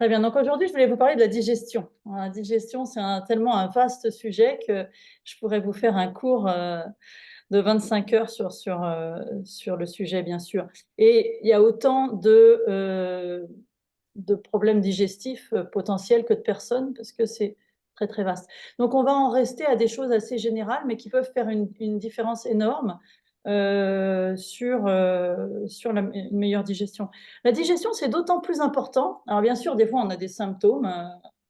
Très bien. Donc aujourd'hui, je voulais vous parler de la digestion. La digestion, c'est tellement un vaste sujet que je pourrais vous faire un cours de 25 heures sur le sujet, bien sûr. Et il y a autant de problèmes digestifs potentiels que de personnes, parce que c'est très, très vaste. Donc on va en rester à des choses assez générales, mais qui peuvent faire une différence énorme sur une meilleure digestion. La digestion, c'est d'autant plus important. Alors bien sûr, des fois, on a des symptômes,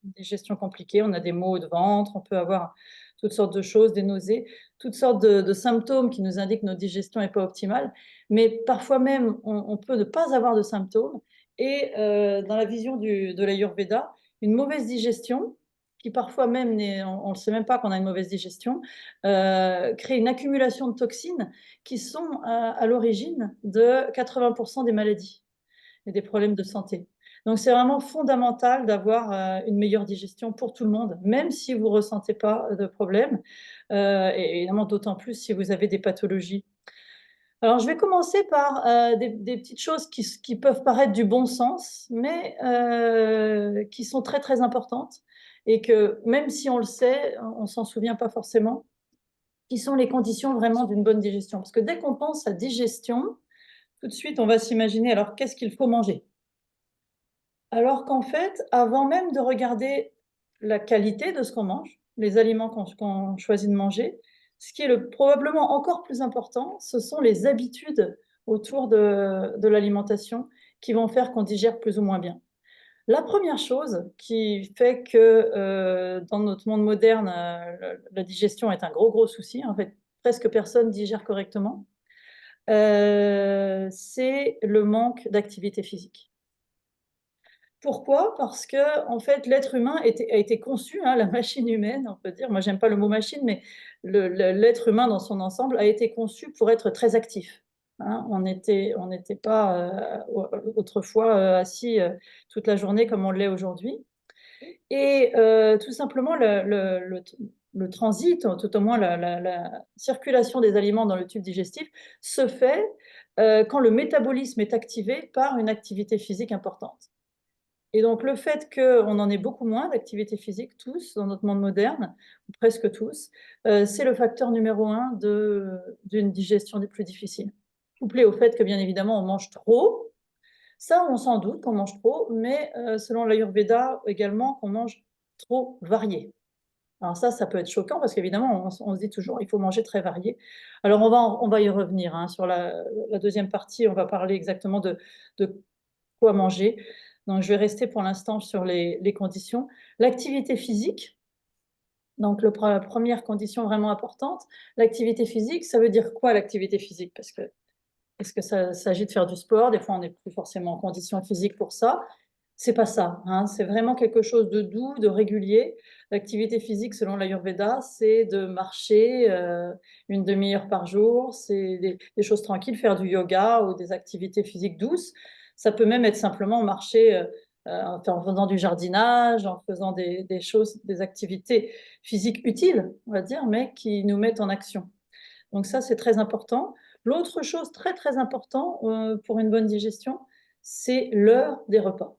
digestion compliquée, on a des maux de ventre, on peut avoir toutes sortes de choses, des nausées, toutes sortes de symptômes qui nous indiquent que notre digestion n'est pas optimale. Mais parfois même, on peut ne pas avoir de symptômes. Et dans la vision de l'Ayurveda, une mauvaise digestion, qui parfois même, on ne sait même pas qu'on a une mauvaise digestion, crée une accumulation de toxines qui sont à l'origine de 80% des maladies et des problèmes de santé. Donc c'est vraiment fondamental d'avoir une meilleure digestion pour tout le monde, même si vous ne ressentez pas de problème, et évidemment d'autant plus si vous avez des pathologies. Alors je vais commencer par des petites choses qui peuvent paraître du bon sens, mais qui sont très très importantes et que même si on le sait, on ne s'en souvient pas forcément, qui sont les conditions vraiment d'une bonne digestion. Parce que dès qu'on pense à digestion, tout de suite, on va s'imaginer, alors qu'est-ce qu'il faut manger? Alors qu'en fait, avant même de regarder la qualité de ce qu'on mange, les aliments qu'on choisit de manger, ce qui est probablement encore plus important, ce sont les habitudes autour de l'alimentation qui vont faire qu'on digère plus ou moins bien. La première chose qui fait que dans notre monde moderne, la digestion est un gros, gros souci, en fait, presque personne digère correctement, c'est le manque d'activité physique. Pourquoi? Parce que en fait, l'être humain a été conçu, hein, la machine humaine, on peut dire, moi j'aime pas le mot machine, mais l'être humain dans son ensemble a été conçu pour être très actif. Hein. On n'était pas autrefois assis toute la journée comme on l'est aujourd'hui. Et tout simplement, le transit, tout au moins la circulation des aliments dans le tube digestif, se fait quand le métabolisme est activé par une activité physique importante. Et donc le fait qu'on en ait beaucoup moins d'activité physique, tous, dans notre monde moderne, ou presque tous, c'est le facteur numéro un d'une digestion des plus difficiles. Couplé au fait que, bien évidemment, on mange trop. Ça, on s'en doute qu'on mange trop, mais selon l'Ayurveda également, qu'on mange trop varié. Alors ça peut être choquant parce qu'évidemment, on se dit toujours il faut manger très varié. Alors on va y revenir. Hein, sur la deuxième partie, on va parler exactement de quoi manger. Donc je vais rester pour l'instant sur les conditions. L'activité physique, donc la première condition vraiment importante, l'activité physique, ça veut dire quoi l'activité physique? Parce que est-ce que ça s'agit de faire du sport? Des fois, on n'est plus forcément en condition physique pour ça. C'est pas ça, hein. C'est vraiment quelque chose de doux, de régulier. L'activité physique, selon l'Ayurveda, c'est de marcher une demi-heure par jour, c'est des choses tranquilles, faire du yoga ou des activités physiques douces. Ça peut même être simplement marcher en faisant du jardinage, en faisant des choses, des activités physiques utiles, on va dire, mais qui nous mettent en action. Donc ça, c'est très important. L'autre chose très, très importante pour une bonne digestion, c'est l'heure des repas.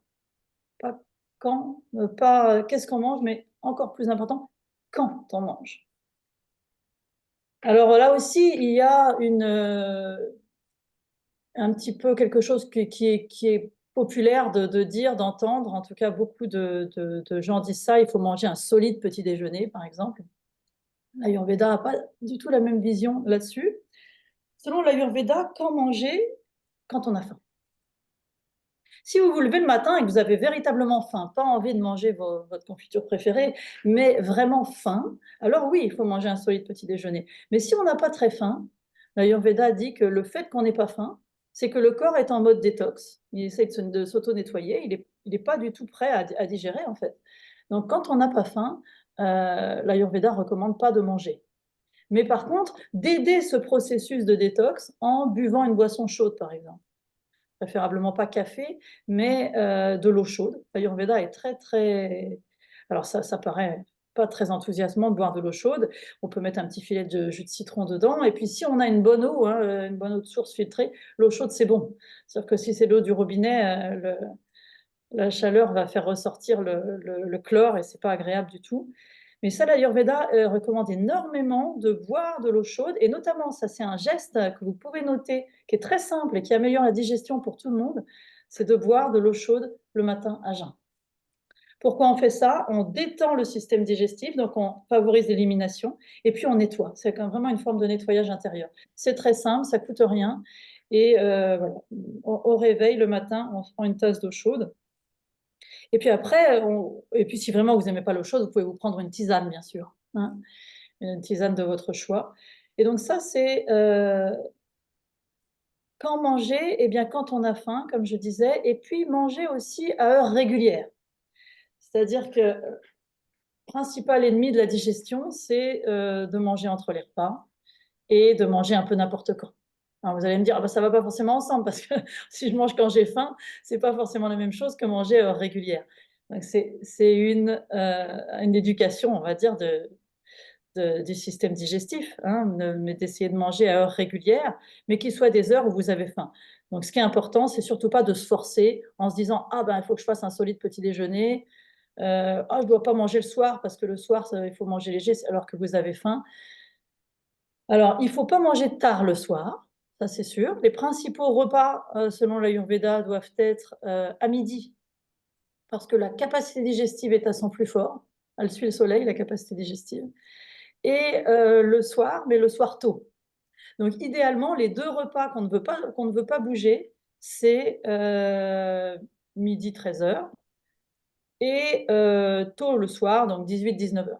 Pas quand, pas qu'est-ce qu'on mange, mais encore plus important, quand on mange. Alors là aussi, il y a un petit peu quelque chose qui est populaire de dire, d'entendre. En tout cas, beaucoup de gens disent ça. Il faut manger un solide petit déjeuner, par exemple. L'Ayurveda n'a pas du tout la même vision là-dessus. Selon l'Ayurveda, quand manger? Quand on a faim. Si vous vous levez le matin et que vous avez véritablement faim, pas envie de manger votre confiture préférée, mais vraiment faim, alors oui, il faut manger un solide petit déjeuner. Mais si on n'a pas très faim, l'Ayurveda dit que le fait qu'on n'ait pas faim, c'est que le corps est en mode détox. Il essaie de s'auto-nettoyer, il n'est pas du tout prêt à digérer en fait. Donc quand on n'a pas faim, l'Ayurveda ne recommande pas de manger. Mais par contre, d'aider ce processus de détox en buvant une boisson chaude, par exemple. Préférablement pas café, mais de l'eau chaude. L'Ayurveda est très, très... Alors ça paraît pas très enthousiasmant de boire de l'eau chaude. On peut mettre un petit filet de jus de citron dedans. Et puis si on a une bonne eau, une bonne eau de source filtrée, l'eau chaude, c'est bon. C'est-à-dire que si c'est l'eau du robinet, La chaleur va faire ressortir le chlore et c'est pas agréable du tout. Mais ça, l'Ayurveda recommande énormément de boire de l'eau chaude et notamment, ça c'est un geste que vous pouvez noter, qui est très simple et qui améliore la digestion pour tout le monde, c'est de boire de l'eau chaude le matin à jeun. Pourquoi on fait ça? On détend le système digestif, donc on favorise l'élimination, et puis on nettoie. C'est vraiment une forme de nettoyage intérieur. C'est très simple, ça coûte rien, et voilà. Au réveil le matin, on prend une tasse d'eau chaude. Et puis après, et puis si vraiment vous n'aimez pas l'eau chaude, vous pouvez vous prendre une tisane, bien sûr, hein, une tisane de votre choix. Et donc ça, c'est quand manger? Eh bien, quand on a faim, comme je disais, et puis manger aussi à heures régulières. C'est-à-dire que principal ennemi de la digestion, c'est de manger entre les repas et de manger un peu n'importe quand. Alors vous allez me dire, ah bah, ça ne va pas forcément ensemble parce que si je mange quand j'ai faim, c'est pas forcément la même chose que manger à heure régulière. Donc c'est une éducation, on va dire, du système digestif, hein, mais d'essayer de manger à heure régulière, mais qu'il soit des heures où vous avez faim. Donc ce qui est important, c'est surtout pas de se forcer en se disant, ah ben il faut que je fasse un solide petit déjeuner, ah, je ne dois pas manger le soir parce que le soir, il faut manger léger alors que vous avez faim. Alors, il ne faut pas manger tard le soir, ça c'est sûr. Les principaux repas, selon l'Ayurveda, doivent être à midi parce que la capacité digestive est à son plus fort. Elle suit le soleil, la capacité digestive. Et le soir, mais le soir tôt. Donc, idéalement, les deux repas qu'on ne veut pas bouger, c'est midi 13h et tôt le soir, donc 18-19h.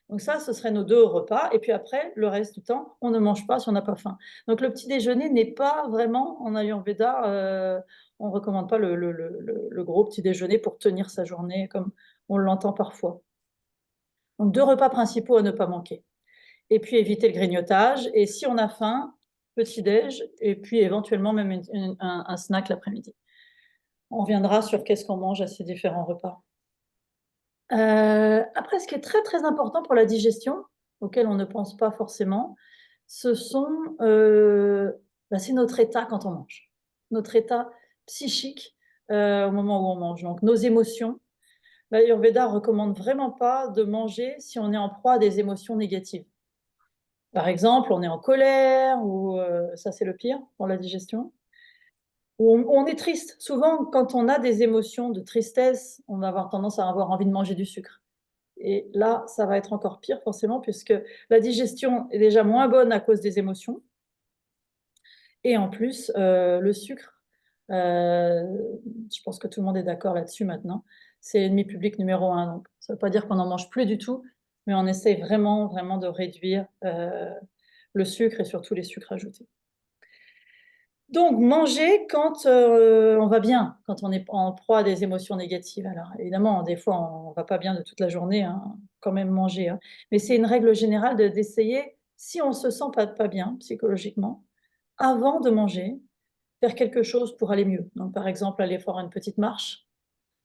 Donc ça, ce serait nos deux repas. Et puis après, le reste du temps, on ne mange pas si on n'a pas faim. Donc le petit déjeuner n'est pas vraiment, en Ayurveda, on ne recommande pas le gros petit déjeuner pour tenir sa journée comme on l'entend parfois. Donc deux repas principaux à ne pas manquer. Et puis éviter le grignotage. Et si on a faim, petit déj, et puis éventuellement même un snack l'après-midi. On reviendra sur qu'est-ce qu'on mange à ces différents repas. Après, ce qui est très, très important pour la digestion, auquel on ne pense pas forcément, ce sont, c'est notre état quand on mange. Notre état psychique, au moment où on mange. Donc nos émotions. L'Ayurveda recommande vraiment pas de manger si on est en proie à des émotions négatives. Par exemple, on est en colère ou, ça c'est le pire pour la digestion, ou on est triste. Souvent, quand on a des émotions de tristesse, on va avoir tendance à avoir envie de manger du sucre. Et là, ça va être encore pire forcément puisque la digestion est déjà moins bonne à cause des émotions et en plus, le sucre, je pense que tout le monde est d'accord là-dessus maintenant, c'est l'ennemi public numéro 1. Donc ça ne veut pas dire qu'on n'en mange plus du tout, mais on essaye vraiment, vraiment de réduire, le sucre et surtout les sucres ajoutés. Donc manger quand, on va bien, quand on est en proie à des émotions négatives. Alors évidemment, des fois, on ne va pas bien de toute la journée, hein, quand même manger, hein. Mais c'est une règle générale d'essayer, si on se sent pas bien psychologiquement, avant de manger, faire quelque chose pour aller mieux. Donc par exemple, aller faire une petite marche,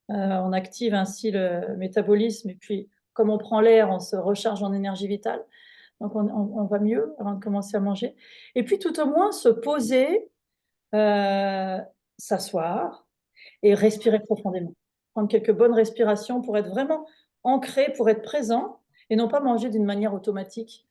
on active ainsi le métabolisme et puis comme on prend l'air, on se recharge en énergie vitale. Donc on va mieux avant de commencer à manger et puis tout au moins se poser, s'asseoir et respirer profondément. Prendre quelques bonnes respirations pour être vraiment ancré, pour être présent et non pas manger d'une manière automatique,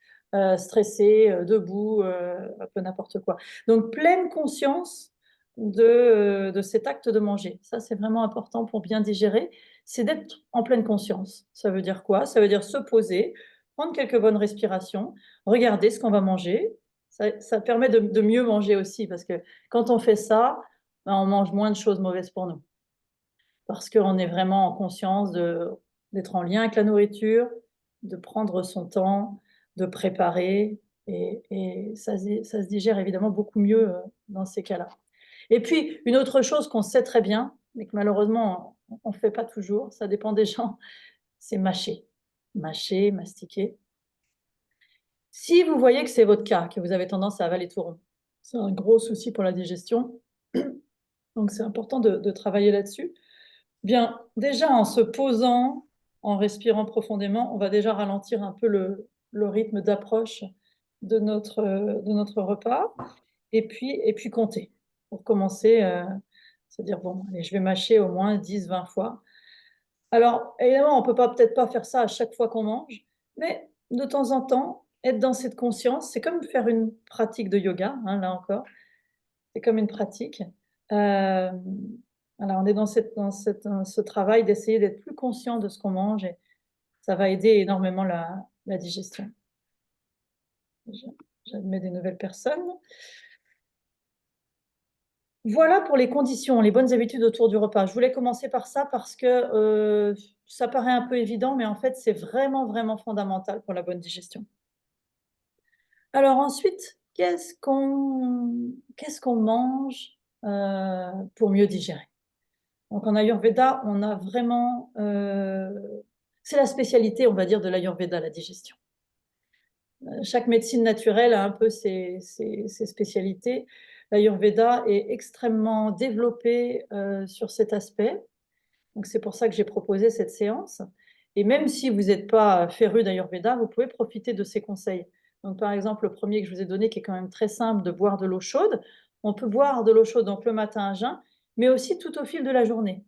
stressé, debout, un peu n'importe quoi. Donc pleine conscience de cet acte de manger. Ça, c'est vraiment important pour bien digérer, c'est d'être en pleine conscience. Ça veut dire quoi? Ça veut dire se poser, prendre quelques bonnes respirations, regarder ce qu'on va manger. Ça permet de mieux manger aussi parce que quand on fait ça, ben, on mange moins de choses mauvaises pour nous. Parce qu'on est vraiment en conscience d'être en lien avec la nourriture, de prendre son temps, de préparer et ça se digère évidemment beaucoup mieux, dans ces cas-là. Et puis une autre chose qu'on sait très bien, mais que malheureusement on ne fait pas toujours, ça dépend des gens, c'est mâcher. Mâcher, mastiquer. Si vous voyez que c'est votre cas, que vous avez tendance à avaler tout rond, c'est un gros souci pour la digestion, donc c'est important de travailler là-dessus. Bien, déjà en se posant, en respirant profondément, on va déjà ralentir un peu le rythme d'approche de notre repas et puis compter. Pour commencer, C'est-à-dire, bon, allez, je vais mâcher au moins 10, 20 fois. Alors, évidemment, on peut pas peut-être pas faire ça à chaque fois qu'on mange, mais de temps en temps, être dans cette conscience, c'est comme faire une pratique de yoga, hein, là encore. C'est comme une pratique. Hem, voilà, on est dans ce travail d'essayer d'être plus conscient de ce qu'on mange et ça va aider énormément la digestion. Je J'admets des nouvelles personnes. Voilà pour les conditions, les bonnes habitudes autour du repas. Je voulais commencer par ça parce que, ça paraît un peu évident, mais en fait, c'est vraiment, vraiment fondamental pour la bonne digestion. Alors ensuite, qu'est-ce qu'on mange, pour mieux digérer? Donc en Ayurveda, on a vraiment, c'est la spécialité, on va dire, de l'Ayurveda, la digestion. Chaque médecine naturelle a un peu ses spécialités. L'Ayurveda est extrêmement développé, sur cet aspect. Donc c'est pour ça que j'ai proposé cette séance et même si vous êtes pas féru d'Ayurveda, vous pouvez profiter de ces conseils. Donc par exemple, le premier que je vous ai donné qui est quand même très simple, de boire de l'eau chaude. On peut boire de l'eau chaude donc le matin à jeun, mais aussi tout au fil de la journée.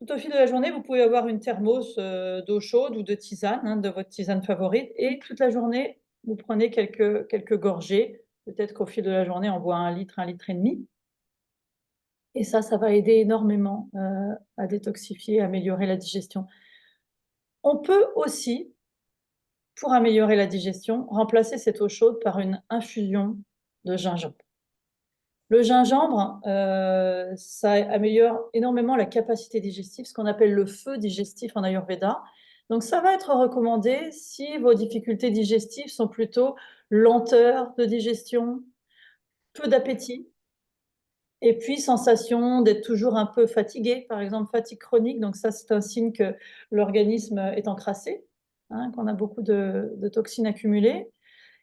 Tout au fil de la journée, vous pouvez avoir une thermos, d'eau chaude ou de tisane, hein, de votre tisane favorite et toute la journée, vous prenez quelques gorgées. Peut-être qu'au fil de la journée, on boit 1 litre et demi. Et ça va aider énormément, à détoxifier, à améliorer la digestion. On peut aussi, pour améliorer la digestion, remplacer cette eau chaude par une infusion de gingembre. Le gingembre, ça améliore énormément la capacité digestive, ce qu'on appelle le feu digestif en Ayurveda. Donc ça va être recommandé si vos difficultés digestives sont plutôt lenteur de digestion, peu d'appétit et puis sensation d'être toujours un peu fatigué, par exemple fatigue chronique, donc ça c'est un signe que l'organisme est encrassé, hein, qu'on a beaucoup de toxines accumulées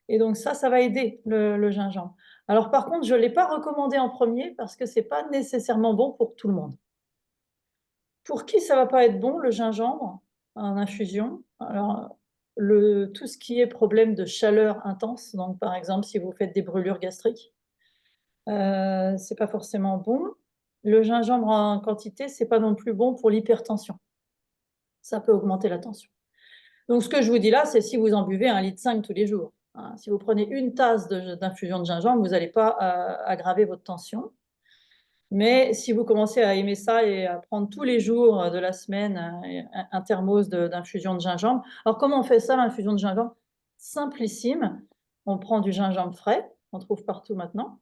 et donc ça va aider le gingembre. Alors par contre, je ne l'ai pas recommandé en premier parce que c'est pas nécessairement bon pour tout le monde. Pour qui ça va pas être bon, le gingembre en infusion? Alors, tout ce qui est problème de chaleur intense, donc par exemple, si vous faites des brûlures gastriques, c'est pas forcément bon. Le gingembre en quantité, c'est pas non plus bon pour l'hypertension. Ça peut augmenter la tension. Donc ce que je vous dis là, c'est si vous en buvez 1,5 litre tous les jours, hein. Si vous prenez une tasse d'infusion de gingembre, vous n'allez pas, aggraver votre tension. Mais si vous commencez à aimer ça et à prendre tous les jours, de la semaine, un thermos d'infusion de gingembre. Alors comment on fait ça, l'infusion de gingembre? Simplissime, on prend du gingembre frais, on trouve partout maintenant.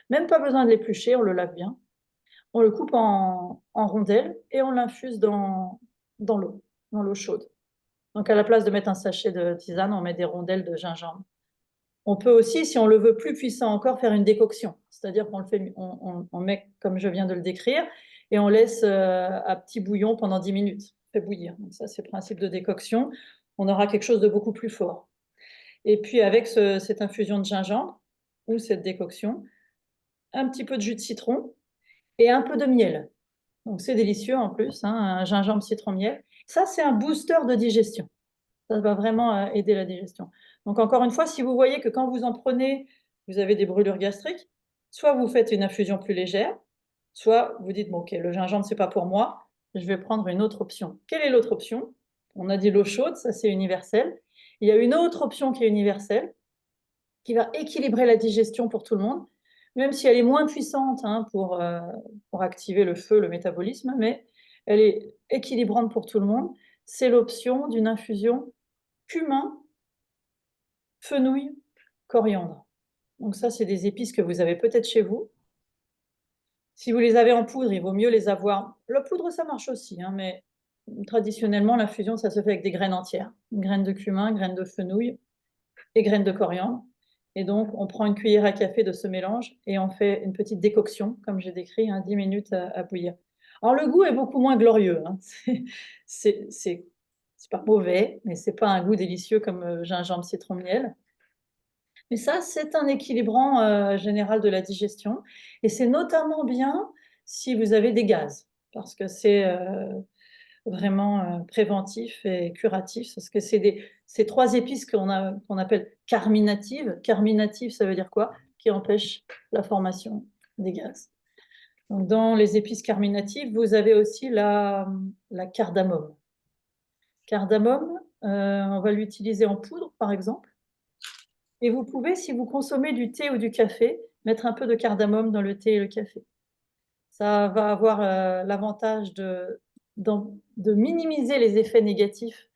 Même pas besoin de l'éplucher, on le lave bien. On le coupe en rondelles et on l'infuse dans l'eau chaude. Donc à la place de mettre un sachet de tisane, on met des rondelles de gingembre. On peut aussi, si on le veut plus puissant encore, faire une décoction. C'est-à-dire qu'on le fait, on met comme je viens de le décrire et on laisse à petit bouillon pendant 10 minutes. On fait bouillir. Donc ça, c'est le principe de décoction. On aura quelque chose de beaucoup plus fort. Et puis avec cette infusion de gingembre ou cette décoction, un petit peu de jus de citron et un peu de miel. Donc c'est délicieux en plus, hein, un gingembre citron miel. Ça, c'est un booster de digestion. Ça va vraiment, aider la digestion. Donc encore une fois, si vous voyez que quand vous en prenez, vous avez des brûlures gastriques, soit vous faites une infusion plus légère, soit vous dites: «Bon OK, le gingembre, c'est pas pour moi, je vais prendre une autre option». Quelle est l'autre option? On a dit l'eau chaude, ça c'est universel. Il y a une autre option qui est universelle, qui va équilibrer la digestion pour tout le monde, même si elle est moins puissante, hein, pour activer le feu, le métabolisme, mais elle est équilibrante pour tout le monde. C'est l'option d'une infusion cumin, fenouil, coriandre. Donc ça, c'est des épices que vous avez peut-être chez vous. Si vous les avez en poudre, il vaut mieux les avoir. La poudre, ça marche aussi, hein, mais traditionnellement, l'infusion, ça se fait avec des graines entières. Graines de cumin, graines de fenouil et graines de coriandre. Et donc, on prend une cuillère à café de ce mélange et on fait une petite décoction, comme j'ai décrit, hein, 10 minutes à bouillir. Alors, le goût est beaucoup moins glorieux, hein. C'est c'est pas mauvais, mais c'est pas un goût délicieux comme gingembre, citron, miel. Mais ça, c'est un équilibrant, général de la digestion et c'est notamment bien si vous avez des gaz parce que c'est, vraiment, préventif et curatif parce que c'est ces 3 épices qu'on appelle carminatives. Carminative, ça veut dire quoi? Qui empêchent la formation des gaz. Donc, dans les épices carminatives, vous avez aussi la cardamome. Cardamome, on va l'utiliser en poudre, par exemple. Et vous pouvez, si vous consommez du thé ou du café, mettre un peu de cardamome dans le thé et le café. Ça va avoir l'avantage de minimiser les effets négatifs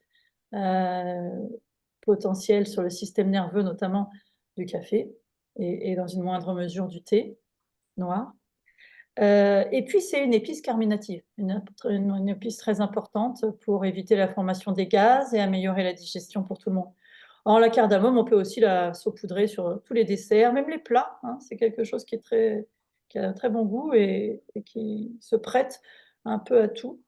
potentiels sur le système nerveux, notamment du café, et dans une moindre mesure du thé noir. Et puis, c'est une épice carminative, une épice très importante pour éviter la formation des gaz et améliorer la digestion pour tout le monde. Alors, la cardamome, on peut aussi la saupoudrer sur tous les desserts, même les plats, hein. C'est quelque chose qui a un très bon goût et qui se prête un peu à tout.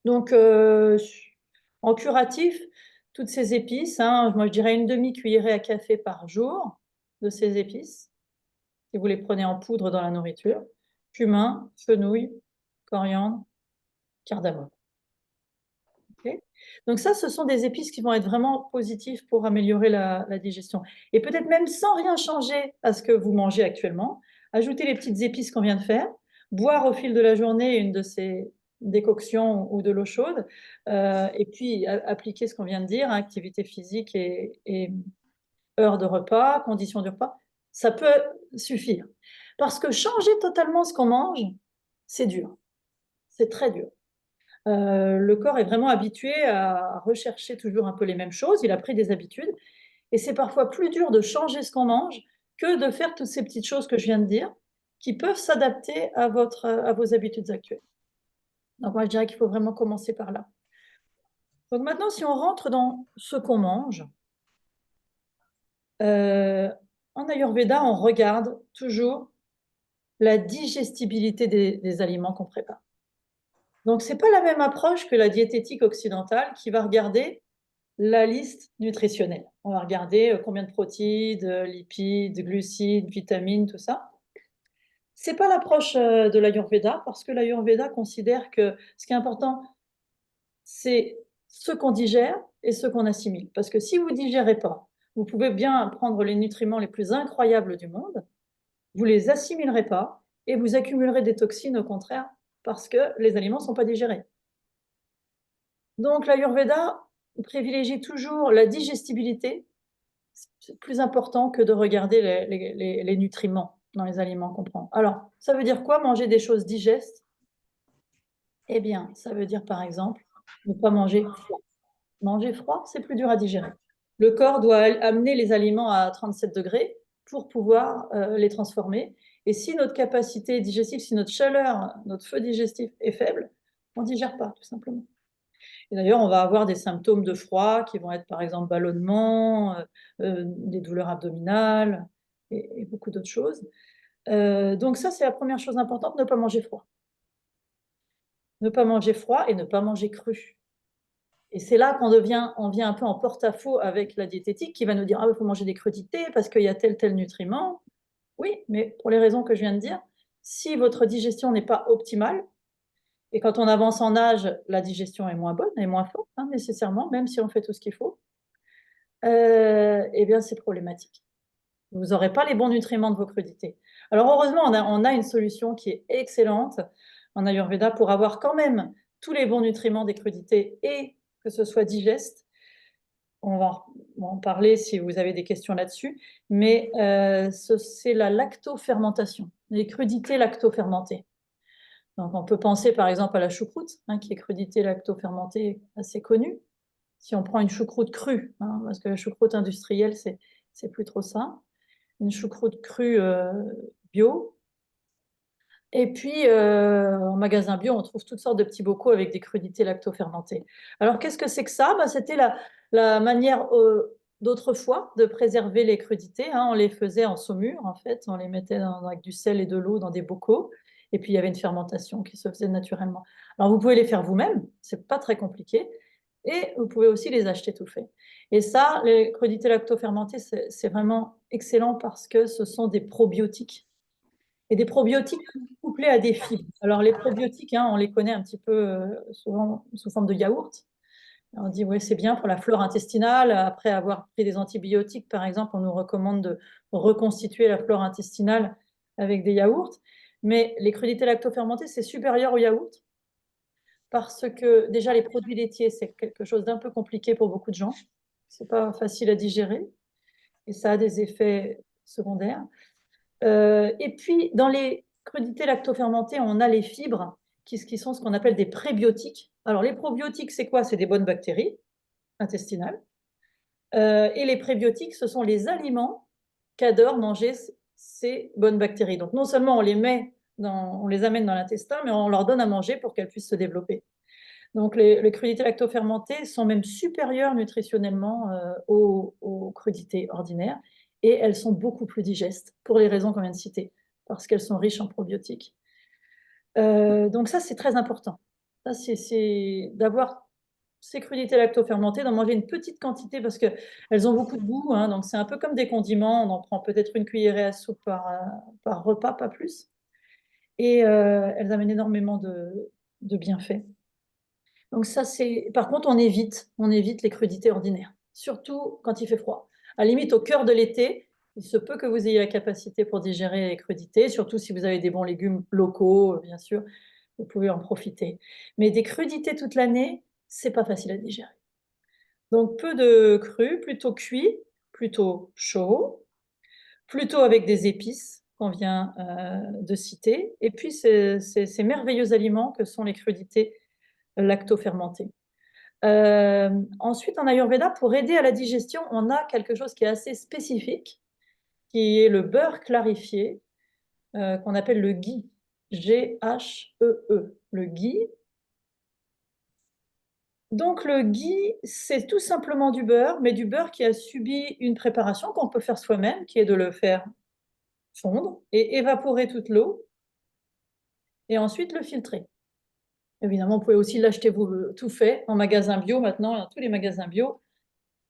Donc, en curatif, toutes ces épices, hein, moi je dirais une demi-cuillerée à café par jour de ces épices, si vous les prenez en poudre dans la nourriture. Cumin, fenouil, coriandre, cardamome. Okay. Donc ça, ce sont des épices qui vont être vraiment positives pour améliorer la digestion. Et peut-être même sans rien changer à ce que vous mangez actuellement, ajouter les petites épices qu'on vient de faire, boire au fil de la journée une de ces décoctions ou de l'eau chaude, et puis appliquer ce qu'on vient de dire, hein, activité physique et heure de repas, conditions du repas, ça peut suffire. Parce que changer totalement ce qu'on mange, c'est dur. C'est très dur. Le corps est vraiment habitué à rechercher toujours un peu les mêmes choses, il a pris des habitudes, et c'est parfois plus dur de changer ce qu'on mange que de faire toutes ces petites choses que je viens de dire, qui peuvent s'adapter à vos habitudes actuelles. Donc moi, je dirais qu'il faut vraiment commencer par là. Donc maintenant, si on rentre dans ce qu'on mange, en Ayurveda, on regarde toujours la digestibilité des aliments qu'on prépare. Donc, ce n'est pas la même approche que la diététique occidentale qui va regarder la liste nutritionnelle. On va regarder combien de protéines, lipides, glucides, vitamines, tout ça. Ce n'est pas l'approche de l'Ayurveda, parce que l'Ayurveda considère que ce qui est important, c'est ce qu'on digère et ce qu'on assimile. Parce que si vous ne digérez pas, vous pouvez bien prendre les nutriments les plus incroyables du monde, vous ne les assimilerez pas et vous accumulerez des toxines au contraire, parce que les aliments ne sont pas digérés. Donc l'Ayurveda privilégie toujours la digestibilité. C'est plus important que de regarder les nutriments dans les aliments qu'on prend. Alors, ça veut dire quoi manger des choses digestes? Eh bien, ça veut dire par exemple ne pas manger froid. Manger froid, c'est plus dur à digérer. Le corps doit amener les aliments à 37 degrés pour pouvoir les transformer. Et si notre capacité digestive, si notre chaleur, notre feu digestif est faible, on ne digère pas, tout simplement. Et d'ailleurs, on va avoir des symptômes de froid qui vont être par exemple ballonnement, des douleurs abdominales et beaucoup d'autres choses. Donc ça, c'est la première chose importante, ne pas manger froid. Ne pas manger froid et ne pas manger cru. Et c'est là qu'on vient un peu en porte-à-faux avec la diététique qui va nous dire: «Ah, il faut manger des crudités parce qu'il y a tel nutriment». Oui, mais pour les raisons que je viens de dire, si votre digestion n'est pas optimale, et quand on avance en âge, la digestion est moins bonne et moins forte, hein, nécessairement, même si on fait tout ce qu'il faut, eh bien, c'est problématique. Vous n'aurez pas les bons nutriments de vos crudités. Alors heureusement, on a une solution qui est excellente en Ayurveda pour avoir quand même tous les bons nutriments des crudités et que ce soit digeste. On va en parler si vous avez des questions là-dessus, mais c'est la lactofermentation, les crudités lactofermentées. Donc on peut penser par exemple à la choucroute, hein, qui est crudité lactofermentée assez connue. Si on prend une choucroute crue, hein, parce que la choucroute industrielle, c'est plus trop ça. Une choucroute crue bio. Et puis, en magasin bio, on trouve toutes sortes de petits bocaux avec des crudités lactofermentées. Alors, qu'est-ce que c'est que ça? C'était la manière d'autrefois de préserver les crudités, hein. On les faisait en saumure, en fait. On les mettait avec du sel et de l'eau dans des bocaux. Et puis, il y avait une fermentation qui se faisait naturellement. Alors, vous pouvez les faire vous-même. C'est pas très compliqué. Et vous pouvez aussi les acheter tout faits. Et ça, les crudités lactofermentées, c'est vraiment excellent parce que ce sont des probiotiques. Et des probiotiques couplés à des fibres. Alors les probiotiques, hein, on les connaît un petit peu souvent sous forme de yaourt. On dit oui, c'est bien pour la flore intestinale. Après avoir pris des antibiotiques, par exemple, on nous recommande de reconstituer la flore intestinale avec des yaourts. Mais les crudités lactofermentées, c'est supérieur au yaourt parce que déjà les produits laitiers, c'est quelque chose d'un peu compliqué pour beaucoup de gens. C'est pas facile à digérer et ça a des effets secondaires. Et puis, dans les crudités lactofermentées, on a les fibres qui sont ce qu'on appelle des prébiotiques. Alors, les probiotiques, c'est quoi? C'est des bonnes bactéries intestinales. Et les prébiotiques, ce sont les aliments qu'adorent manger ces bonnes bactéries. Donc, non seulement on les amène dans l'intestin, mais on leur donne à manger pour qu'elles puissent se développer. Donc, les crudités lactofermentées sont même supérieures nutritionnellement aux crudités ordinaires et elles sont beaucoup plus digestes pour les raisons qu'on vient de citer, parce qu'elles sont riches en probiotiques. Donc ça, c'est très important. Ça, c'est d'avoir ces crudités lactofermentées, d'en manger une petite quantité parce qu'elles ont beaucoup de goût, hein, donc c'est un peu comme des condiments, on en prend peut-être une cuillerée à soupe par repas, pas plus. Et elles amènent énormément de bienfaits. Donc ça, par contre, on évite les crudités ordinaires, surtout quand il fait froid. À la limite, au cœur de l'été, il se peut que vous ayez la capacité pour digérer les crudités, surtout si vous avez des bons légumes locaux, bien sûr, vous pouvez en profiter. Mais des crudités toute l'année, c'est pas facile à digérer. Donc peu de cru, plutôt cuit, plutôt chaud, plutôt avec des épices qu'on vient de citer, et puis ces merveilleux aliments que sont les crudités lactofermentées. Ensuite, en Ayurveda, pour aider à la digestion, on a quelque chose qui est assez spécifique, qui est le beurre clarifié, qu'on appelle le ghee, G-H-E-E, le ghee. Donc le ghee, c'est tout simplement du beurre, mais du beurre qui a subi une préparation qu'on peut faire soi-même, qui est de le faire fondre et évaporer toute l'eau, et ensuite le filtrer. Évidemment, vous pouvez aussi l'acheter tout fait en magasin bio maintenant, dans tous les magasins bio,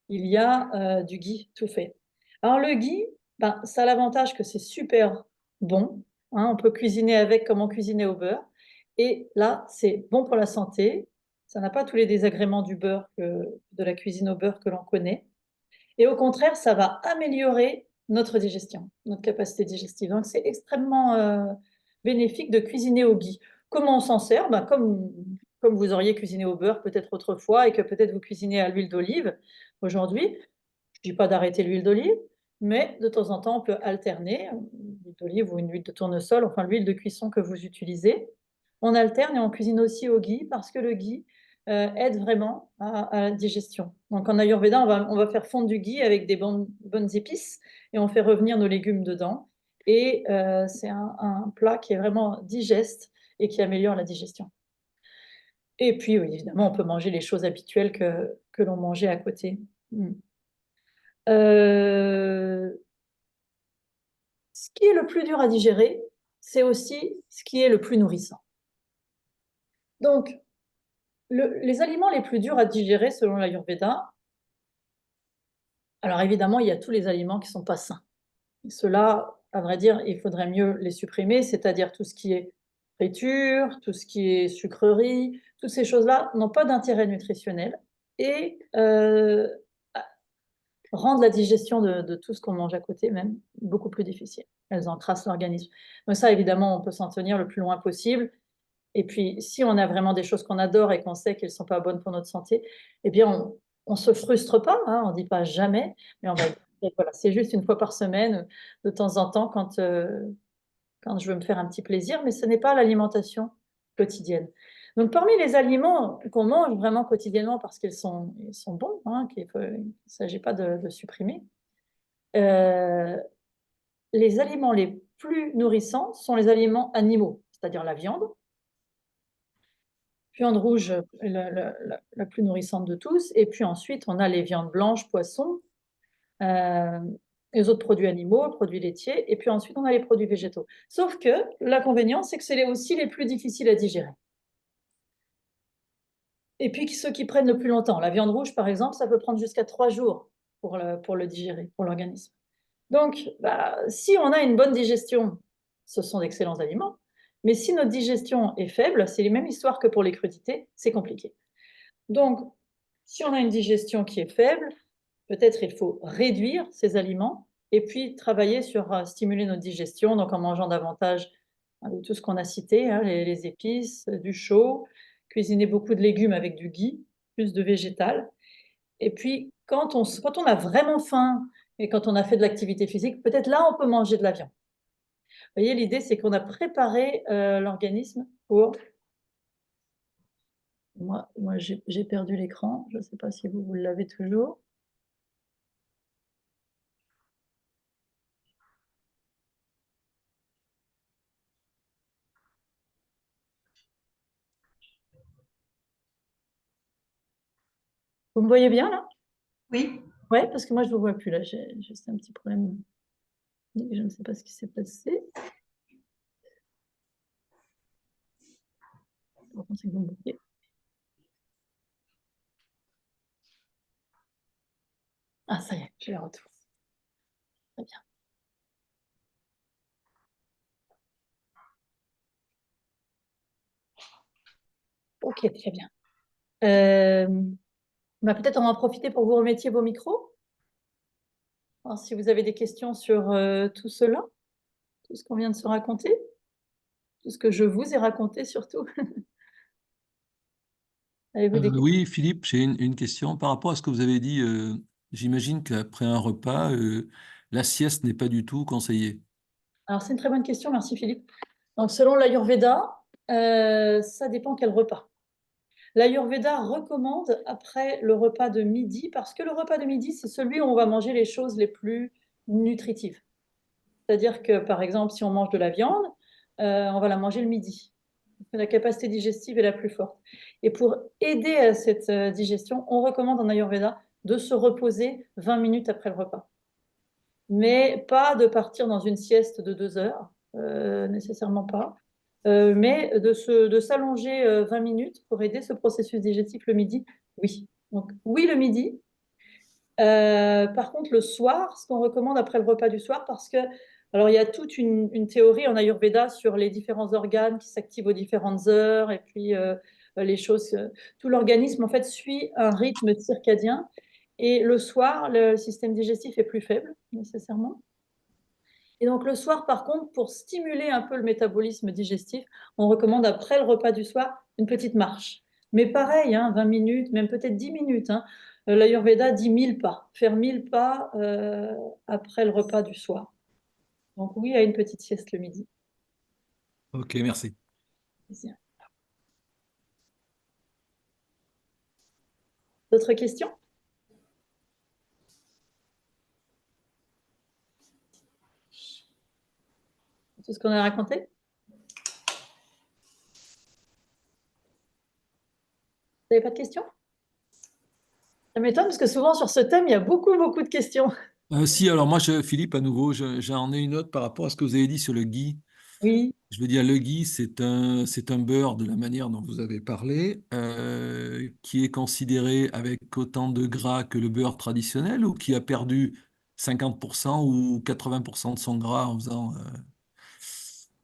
il y a du ghee tout fait. Alors le ghee, ben, ça a l'avantage que c'est super bon, hein, on peut cuisiner avec comme on cuisinait au beurre, et là, c'est bon pour la santé, ça n'a pas tous les désagréments du beurre, de la cuisine au beurre que l'on connaît, et au contraire, ça va améliorer notre digestion, notre capacité digestive. Donc c'est extrêmement bénéfique de cuisiner au ghee. Comment on s'en sert? Ben, comme vous auriez cuisiné au beurre peut-être autrefois et que peut-être vous cuisinez à l'huile d'olive aujourd'hui. Je ne dis pas d'arrêter l'huile d'olive, mais de temps en temps, on peut alterner, l'huile d'olive ou une huile de tournesol, enfin l'huile de cuisson que vous utilisez. On alterne et on cuisine aussi au ghee parce que le ghee aide vraiment à la digestion. Donc en Ayurveda, on va faire fondre du ghee avec des bonnes épices et on fait revenir nos légumes dedans. Et c'est un plat qui est vraiment digeste et qui améliore la digestion. Et puis, oui, évidemment, on peut manger les choses habituelles que l'on mangeait à côté. Mm. Ce qui est le plus dur à digérer, c'est aussi ce qui est le plus nourrissant. Donc, les aliments les plus durs à digérer selon l'Ayurveda, alors évidemment, il y a tous les aliments qui ne sont pas sains. Ceux-là, à vrai dire, il faudrait mieux les supprimer, c'est-à-dire tout ce qui est friture, tout ce qui est sucrerie, toutes ces choses-là n'ont pas d'intérêt nutritionnel et rendent la digestion de tout ce qu'on mange à côté même beaucoup plus difficile. Elles encrassent l'organisme. Donc ça, évidemment, on peut s'en tenir le plus loin possible. Et puis, si on a vraiment des choses qu'on adore et qu'on sait qu'elles ne sont pas bonnes pour notre santé, eh bien, on ne se frustre pas, hein, on ne dit pas jamais, mais on va dire, voilà, c'est juste une fois par semaine, de temps en temps, quand je veux me faire un petit plaisir, mais ce n'est pas l'alimentation quotidienne. Donc, parmi les aliments qu'on mange vraiment quotidiennement parce qu'ils sont bons, hein, qu'il ne s'agit pas de supprimer, euh, les aliments les plus nourrissants sont les aliments animaux, c'est-à-dire la viande rouge, la plus nourrissante de tous, et puis ensuite on a les viandes blanches, poissons, euh, les autres produits animaux, produits laitiers, et puis ensuite on a les produits végétaux. Sauf que l'inconvénient, c'est que c'est aussi les plus difficiles à digérer. Et puis ceux qui prennent le plus longtemps. La viande rouge, par exemple, ça peut prendre jusqu'à 3 jours pour le digérer, pour l'organisme. Donc, si on a une bonne digestion, ce sont d'excellents aliments. Mais si notre digestion est faible, c'est la même histoire que pour les crudités, c'est compliqué. Donc, si on a une digestion qui est faible, peut-être il faut réduire ces aliments et puis travailler sur stimuler notre digestion, donc en mangeant davantage hein, de tout ce qu'on a cité, hein, les épices, du chaud, cuisiner beaucoup de légumes avec du ghee, plus de végétal. Et puis, quand on a vraiment faim et quand on a fait de l'activité physique, peut-être là, on peut manger de la viande. Vous voyez, l'idée, c'est qu'on a préparé l'organisme pour... Moi j'ai perdu l'écran. Je ne sais pas si vous l'avez toujours. Vous me voyez bien, là? Oui. Oui, parce que moi, je ne vous vois plus, là. J'ai juste un petit problème. Je ne sais pas ce qui s'est passé. C'est que vous me voyez. Ah, ça y est, j'ai le retour. Très bien. Ok, très bien. Bah, peut-être on va en profiter pour que vous remettiez vos micros. Alors, si vous avez des questions sur tout cela, tout ce qu'on vient de se raconter, tout ce que je vous ai raconté surtout. Avez-vous des questions? Oui, Philippe, j'ai une question par rapport à ce que vous avez dit. J'imagine qu'après un repas, la sieste n'est pas du tout conseillée. Alors, c'est une très bonne question, merci Philippe. Donc, selon l'Ayurveda, ça dépend quel repas. L'Ayurveda recommande après le repas de midi, parce que le repas de midi, c'est celui où on va manger les choses les plus nutritives. C'est-à-dire que, par exemple, si on mange de la viande, on va la manger le midi. La capacité digestive est la plus forte. Et pour aider à cette digestion, on recommande en Ayurveda de se reposer 20 minutes après le repas. Mais pas de partir dans une sieste de 2 heures, nécessairement pas. Mais de s'allonger 20 minutes pour aider ce processus digestif le midi, oui. Donc oui le midi. Par contre, le soir, ce qu'on recommande après le repas du soir, parce que, alors il y a toute une théorie en Ayurveda sur les différents organes qui s'activent aux différentes heures, et puis les choses, tout l'organisme en fait suit un rythme circadien, et le soir, le système digestif est plus faible, nécessairement. Et donc le soir, par contre, pour stimuler un peu le métabolisme digestif, on recommande après le repas du soir une petite marche. Mais pareil, hein, 20 minutes, même peut-être 10 minutes. Hein. L'Ayurveda dit 1000 pas, faire 1000 pas après le repas du soir. Donc oui, à une petite sieste le midi. Ok, merci. D'autres questions? Tout ce qu'on a raconté? Vous n'avez pas de questions? Ça m'étonne parce que souvent sur ce thème, il y a beaucoup, beaucoup de questions. Si, alors moi, Philippe, à nouveau, j'en ai une autre par rapport à ce que vous avez dit sur le ghee. Oui. Je veux dire, le ghee, c'est un beurre de la manière dont vous avez parlé, qui est considéré avec autant de gras que le beurre traditionnel ou qui a perdu 50% ou 80% de son gras en faisant...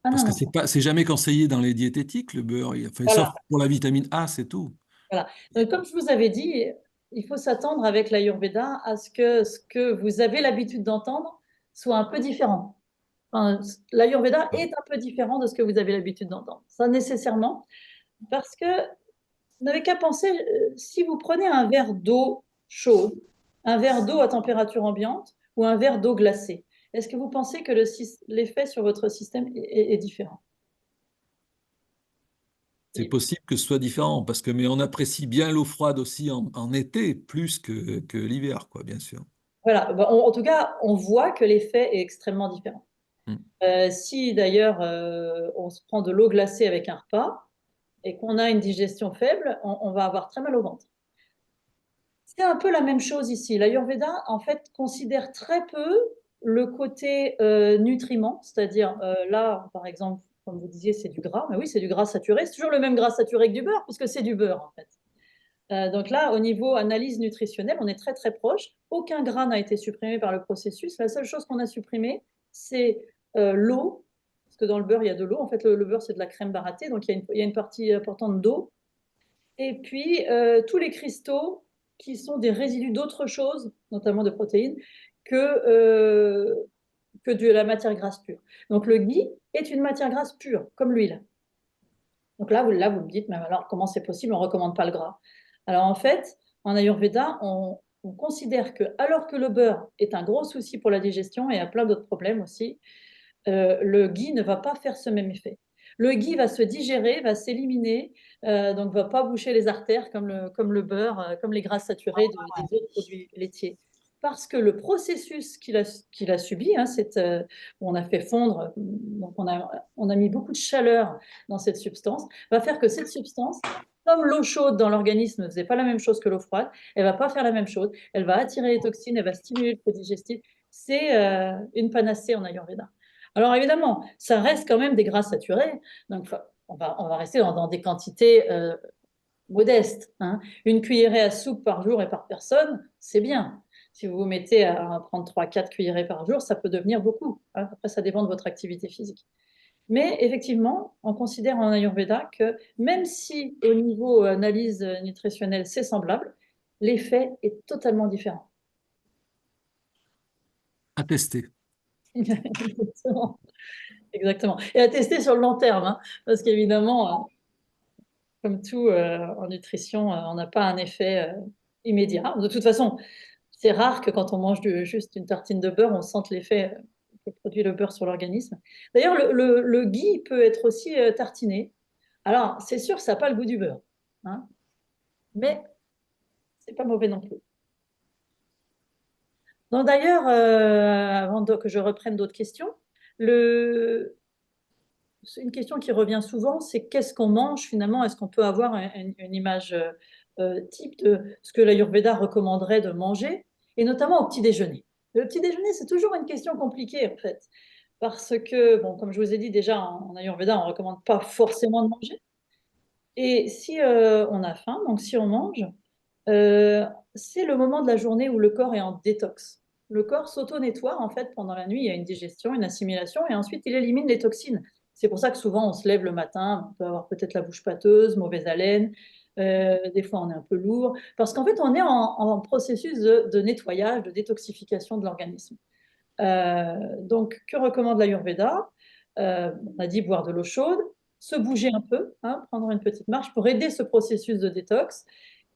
Ah parce non, que non. c'est jamais conseillé dans les diététiques, le beurre. Enfin, sauf Voilà. pour la vitamine A, c'est tout. Voilà. Donc, comme je vous avais dit, il faut s'attendre avec l'Ayurveda à ce que vous avez l'habitude d'entendre soit un peu différent. Enfin, l'Ayurveda est un peu différent de ce que vous avez l'habitude d'entendre. Ça, nécessairement, parce que vous n'avez qu'à penser, si vous prenez un verre d'eau chaude, un verre d'eau à température ambiante ou un verre d'eau glacée, est-ce que vous pensez que l'effet sur votre système est différent? C'est possible que ce soit différent, mais on apprécie bien l'eau froide aussi en été, plus que l'hiver, quoi, bien sûr. Voilà. En tout cas, on voit que l'effet est extrêmement différent. Mm. Si d'ailleurs on se prend de l'eau glacée avec un repas et qu'on a une digestion faible, on va avoir très mal au ventre. C'est un peu la même chose ici. L'Ayurveda, en fait, considère très peu le côté nutriments, c'est-à-dire là, par exemple, comme vous disiez, c'est du gras. Mais oui, c'est du gras saturé. C'est toujours le même gras saturé que du beurre, puisque c'est du beurre, en fait. Donc là, au niveau analyse nutritionnelle, on est très, très proche. Aucun gras n'a été supprimé par le processus. La seule chose qu'on a supprimée, c'est l'eau, parce que dans le beurre, il y a de l'eau. En fait, le beurre, c'est de la crème baratée, donc il y a une partie importante d'eau. Et puis, tous les cristaux qui sont des résidus d'autres choses, notamment de protéines, que, que de la matière grasse pure. Donc le ghee est une matière grasse pure, comme l'huile. Donc là, vous me dites, mais alors comment c'est possible, on ne recommande pas le gras? Alors en fait, en Ayurveda, on considère que, alors que le beurre est un gros souci pour la digestion et a plein d'autres problèmes aussi, le ghee ne va pas faire ce même effet. Le ghee va se digérer, va s'éliminer, donc va pas boucher les artères comme le beurre, comme les gras saturés des autres produits laitiers. Parce que le processus qu'il a subi, hein, on a fait fondre, donc on a mis beaucoup de chaleur dans cette substance, va faire que cette substance, comme l'eau chaude dans l'organisme ne faisait pas la même chose que l'eau froide, elle va pas faire la même chose, elle va attirer les toxines, elle va stimuler le produit digestif. C'est une panacée en Ayurveda. Alors évidemment, ça reste quand même des gras saturés, donc on va rester dans des quantités modestes, hein. Une cuillerée à soupe par jour et par personne, c'est bien. Si vous vous mettez à prendre 3-4 cuillerées par jour, ça peut devenir beaucoup, hein. Après, ça dépend de votre activité physique. Mais effectivement, on considère en Ayurveda que même si au niveau analyse nutritionnelle, c'est semblable, l'effet est totalement différent. À tester. Exactement. Exactement. Et à tester sur le long terme, hein, parce qu'évidemment, comme tout en nutrition, on n'a pas un effet immédiat. De toute façon, c'est rare que quand on mange juste une tartine de beurre, on sente l'effet que produit le beurre sur l'organisme. D'ailleurs, le ghee peut être aussi tartiné. Alors, c'est sûr, ça n'a pas le goût du beurre, hein, mais c'est pas mauvais non plus. Donc d'ailleurs, avant que je reprenne d'autres questions, une question qui revient souvent, c'est qu'est-ce qu'on mange finalement? Est-ce qu'on peut avoir une image type de ce que l'Ayurveda recommanderait de manger, et notamment au petit déjeuner? Le petit déjeuner, c'est toujours une question compliquée en fait, parce que, bon, comme je vous ai dit déjà, en Ayurveda, on ne recommande pas forcément de manger. Et si on a faim, donc si on mange, euh, c'est le moment de la journée où le corps est en détox. Le corps s'auto-nettoie en fait pendant la nuit, il y a une digestion, une assimilation, et ensuite il élimine les toxines. C'est pour ça que souvent on se lève le matin, on peut avoir peut-être la bouche pâteuse, mauvaise haleine, des fois on est un peu lourd, parce qu'en fait on est en processus de nettoyage, de détoxification de l'organisme. Donc que recommande l'Ayurveda? On a dit boire de l'eau chaude, se bouger un peu, hein, prendre une petite marche pour aider ce processus de détox,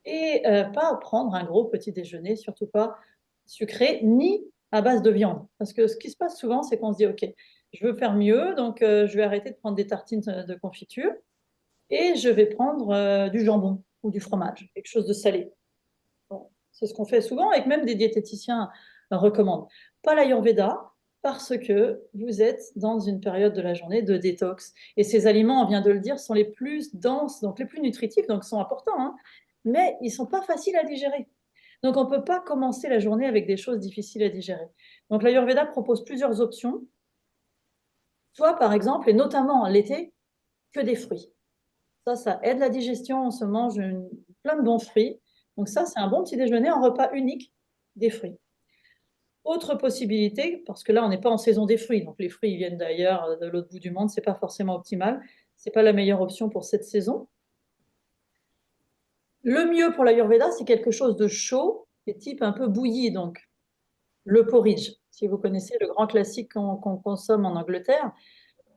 et pas prendre un gros petit déjeuner, surtout pas sucré, ni à base de viande. Parce que ce qui se passe souvent, c'est qu'on se dit, OK, je veux faire mieux, donc je vais arrêter de prendre des tartines de confiture et je vais prendre du jambon ou du fromage, quelque chose de salé. Bon, c'est ce qu'on fait souvent et que même des diététiciens recommandent. Pas l'Ayurveda, parce que vous êtes dans une période de la journée de détox. Et ces aliments, on vient de le dire, sont les plus denses, donc les plus nutritifs, donc sont importants, hein, mais ils ne sont pas faciles à digérer. Donc on ne peut pas commencer la journée avec des choses difficiles à digérer. Donc l'Ayurveda propose plusieurs options, soit par exemple, et notamment l'été, que des fruits. Ça aide la digestion, on se mange plein de bons fruits. Donc ça, c'est un bon petit déjeuner, un repas unique, des fruits. Autre possibilité, parce que là, on n'est pas en saison des fruits, donc les fruits ils viennent d'ailleurs, de l'autre bout du monde, c'est pas forcément optimal, c'est pas la meilleure option pour cette saison. Le mieux pour l'Ayurveda, c'est quelque chose de chaud, et type un peu bouilli, donc le porridge. Si vous connaissez le grand classique qu'on consomme en Angleterre,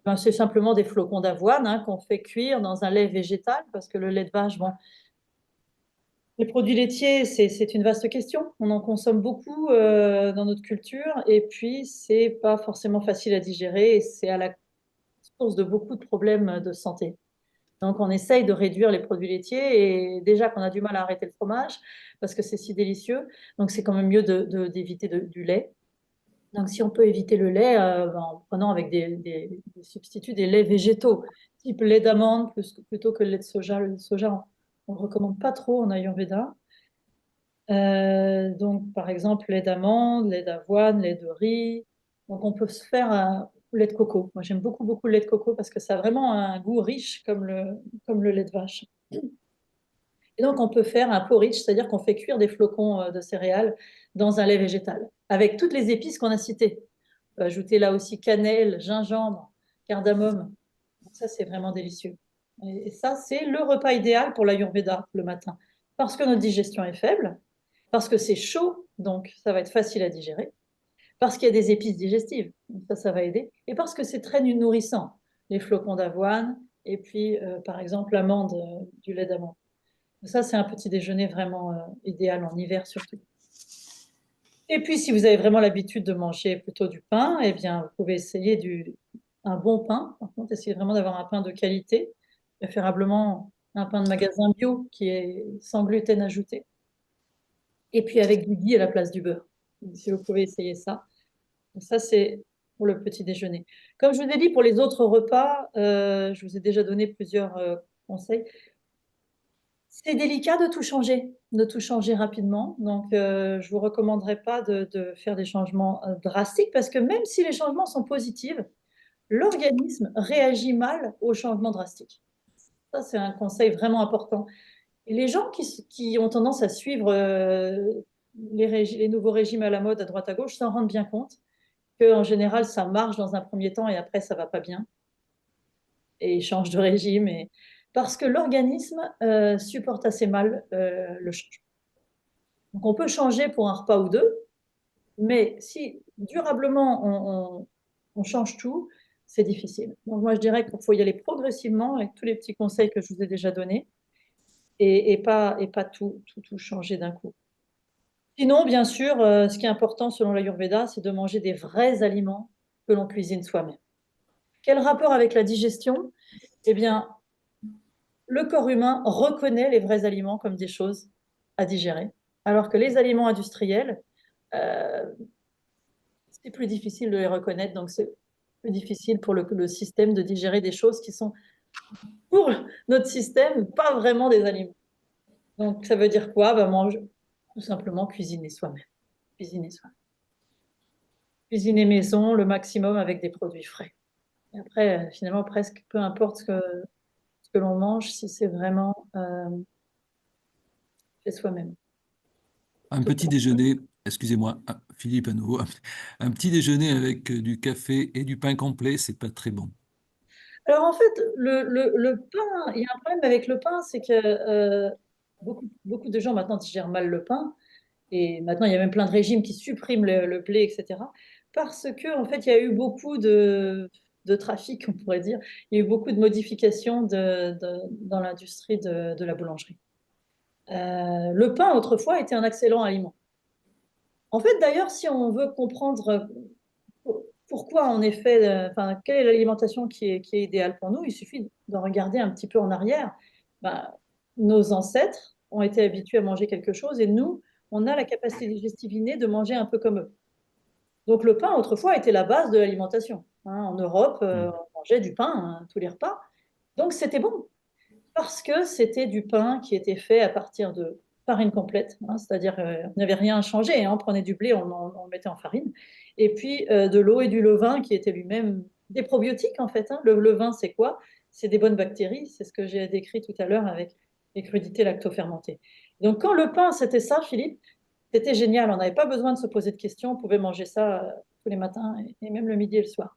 ben, c'est simplement des flocons d'avoine, hein, qu'on fait cuire dans un lait végétal, parce que le lait de vache, bon, les produits laitiers, c'est une vaste question. On en consomme beaucoup dans notre culture, et puis c'est pas forcément facile à digérer, et c'est à la source de beaucoup de problèmes de santé. Donc on essaye de réduire les produits laitiers, et déjà qu'on a du mal à arrêter le fromage parce que c'est si délicieux, donc c'est quand même mieux d'éviter du lait. Donc si on peut éviter le lait, ben, en prenant avec des substituts, des laits végétaux, type lait d'amande plutôt que le lait de soja. Le lait de soja, on ne recommande pas trop en Ayurveda. Donc, par exemple, lait d'amande, lait d'avoine, lait de riz. Donc, on peut se faire un lait de coco. Moi, j'aime beaucoup, beaucoup le lait de coco parce que ça a vraiment un goût riche comme le lait de vache. Et donc, on peut faire un porridge, c'est-à-dire qu'on fait cuire des flocons de céréales dans un lait végétal, avec toutes les épices qu'on a citées. On peut ajouter là aussi cannelle, gingembre, cardamome. Donc, ça, c'est vraiment délicieux. Et ça, c'est le repas idéal pour l'Ayurveda le matin. Parce que notre digestion est faible, parce que c'est chaud, donc ça va être facile à digérer, parce qu'il y a des épices digestives, donc ça va aider, et parce que c'est très nourrissant, les flocons d'avoine, et puis par exemple l'amande, du lait d'amande. Ça, c'est un petit déjeuner vraiment idéal en hiver surtout. Et puis, si vous avez vraiment l'habitude de manger plutôt du pain, eh bien, vous pouvez essayer un bon pain. Par contre, essayez vraiment d'avoir un pain de qualité, préférablement un pain de magasin bio qui est sans gluten ajouté. Et puis avec du ghee à la place du beurre. Donc, si vous pouvez essayer ça. Donc, ça, c'est pour le petit déjeuner. Comme je vous ai dit, pour les autres repas, je vous ai déjà donné plusieurs conseils. C'est délicat de tout changer rapidement. Donc, je vous recommanderais pas de faire des changements drastiques parce que même si les changements sont positifs, l'organisme réagit mal aux changements drastiques. Ça, c'est un conseil vraiment important. Et les gens qui ont tendance à suivre les nouveaux régimes à la mode à droite à gauche s'en rendent bien compte qu'en général, ça marche dans un premier temps et après, ça va pas bien. Et ils changent de régime. Parce que l'organisme supporte assez mal le changement. Donc, on peut changer pour un repas ou deux, mais si durablement on change tout, c'est difficile. Donc, moi, je dirais qu'il faut y aller progressivement avec tous les petits conseils que je vous ai déjà donnés et pas tout changer d'un coup. Sinon, bien sûr, ce qui est important selon l'Ayurveda, c'est de manger des vrais aliments que l'on cuisine soi-même. Quel rapport avec la digestion? Eh bien, le corps humain reconnaît les vrais aliments comme des choses à digérer, alors que les aliments industriels, euh, c'est plus difficile de les reconnaître, donc c'est plus difficile pour le système de digérer des choses qui sont, pour notre système, pas vraiment des aliments. Donc ça veut dire quoi? Ben, tout simplement cuisiner soi-même. Cuisiner soi-même. Cuisiner maison le maximum avec des produits frais. Et après, finalement, presque peu importe ce que l'on mange, si c'est vraiment fait soi-même. Un petit déjeuner, excusez-moi, Philippe à nouveau, un petit déjeuner avec du café et du pain complet, c'est pas très bon. Alors en fait, le pain, il y a un problème avec le pain, c'est que beaucoup de gens maintenant digèrent mal le pain. Et maintenant, il y a même plein de régimes qui suppriment le blé, etc. Parce que, en fait, il y a eu beaucoup de trafic, on pourrait dire. Il y a eu beaucoup de modifications dans l'industrie de la boulangerie. Le pain, autrefois, était un excellent aliment. En fait, d'ailleurs, si on veut comprendre pourquoi, en effet, enfin, quelle est l'alimentation qui est idéale pour nous, il suffit d'en regarder un petit peu en arrière. Ben, nos ancêtres ont été habitués à manger quelque chose et nous, on a la capacité digestive innée de manger un peu comme eux. Donc le pain, autrefois, était la base de l'alimentation. Hein, en Europe, Mm. on mangeait du pain tous les repas. Donc c'était bon, parce que c'était du pain qui était fait à partir de farine complète, hein, c'est-à-dire on n'avait rien à changer, hein, on prenait du blé, on le mettait en farine, et puis de l'eau et du levain qui étaient lui-même des probiotiques en fait. Hein. Le levain, c'est quoi? C'est des bonnes bactéries, c'est ce que j'ai décrit tout à l'heure avec les crudités lactofermentées. Donc quand le pain, c'était ça, Philippe, c'était génial, on n'avait pas besoin de se poser de questions, on pouvait manger ça tous les matins et même le midi et le soir.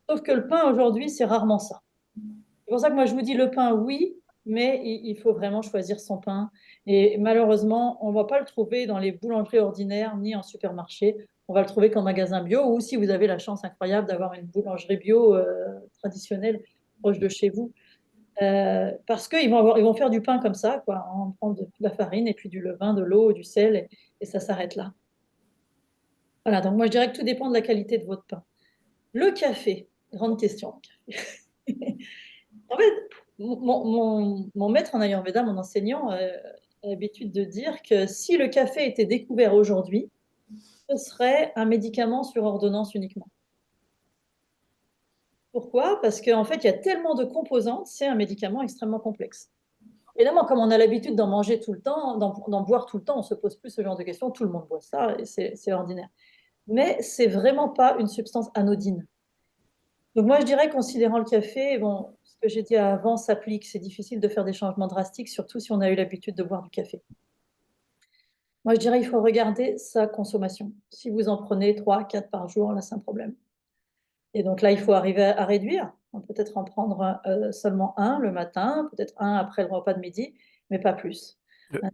Sauf que le pain aujourd'hui, c'est rarement ça. C'est pour ça que moi, je vous dis le pain, oui, mais il faut vraiment choisir son pain. Et malheureusement, on ne va pas le trouver dans les boulangeries ordinaires ni en supermarché. On va le trouver qu'en magasin bio ou si vous avez la chance incroyable d'avoir une boulangerie bio traditionnelle proche de chez vous. Parce ils vont faire du pain comme ça, quoi. On prend de la farine et puis du levain, de l'eau, du sel et ça s'arrête là. Voilà, donc moi je dirais que tout dépend de la qualité de votre pain. Le café, grande question. En fait, mon maître en Ayurveda, mon enseignant, a l'habitude de dire que si le café était découvert aujourd'hui, ce serait un médicament sur ordonnance uniquement. Pourquoi? Parce qu'en fait, il y a tellement de composantes, c'est un médicament extrêmement complexe. Évidemment, comme on a l'habitude d'en manger tout le temps, d'en boire tout le temps, on ne se pose plus ce genre de questions. Tout le monde boit ça et c'est ordinaire. Mais c'est vraiment pas une substance anodine. Donc moi, je dirais, considérant le café, bon, ce que j'ai dit avant s'applique. C'est difficile de faire des changements drastiques, surtout si on a eu l'habitude de boire du café. Moi, je dirais, il faut regarder sa consommation. Si vous en prenez 3, 4 par jour, là, c'est un problème. Et donc là, il faut arriver à réduire. Peut-être en prendre seulement un le matin, peut-être un après le repas de midi, mais pas plus.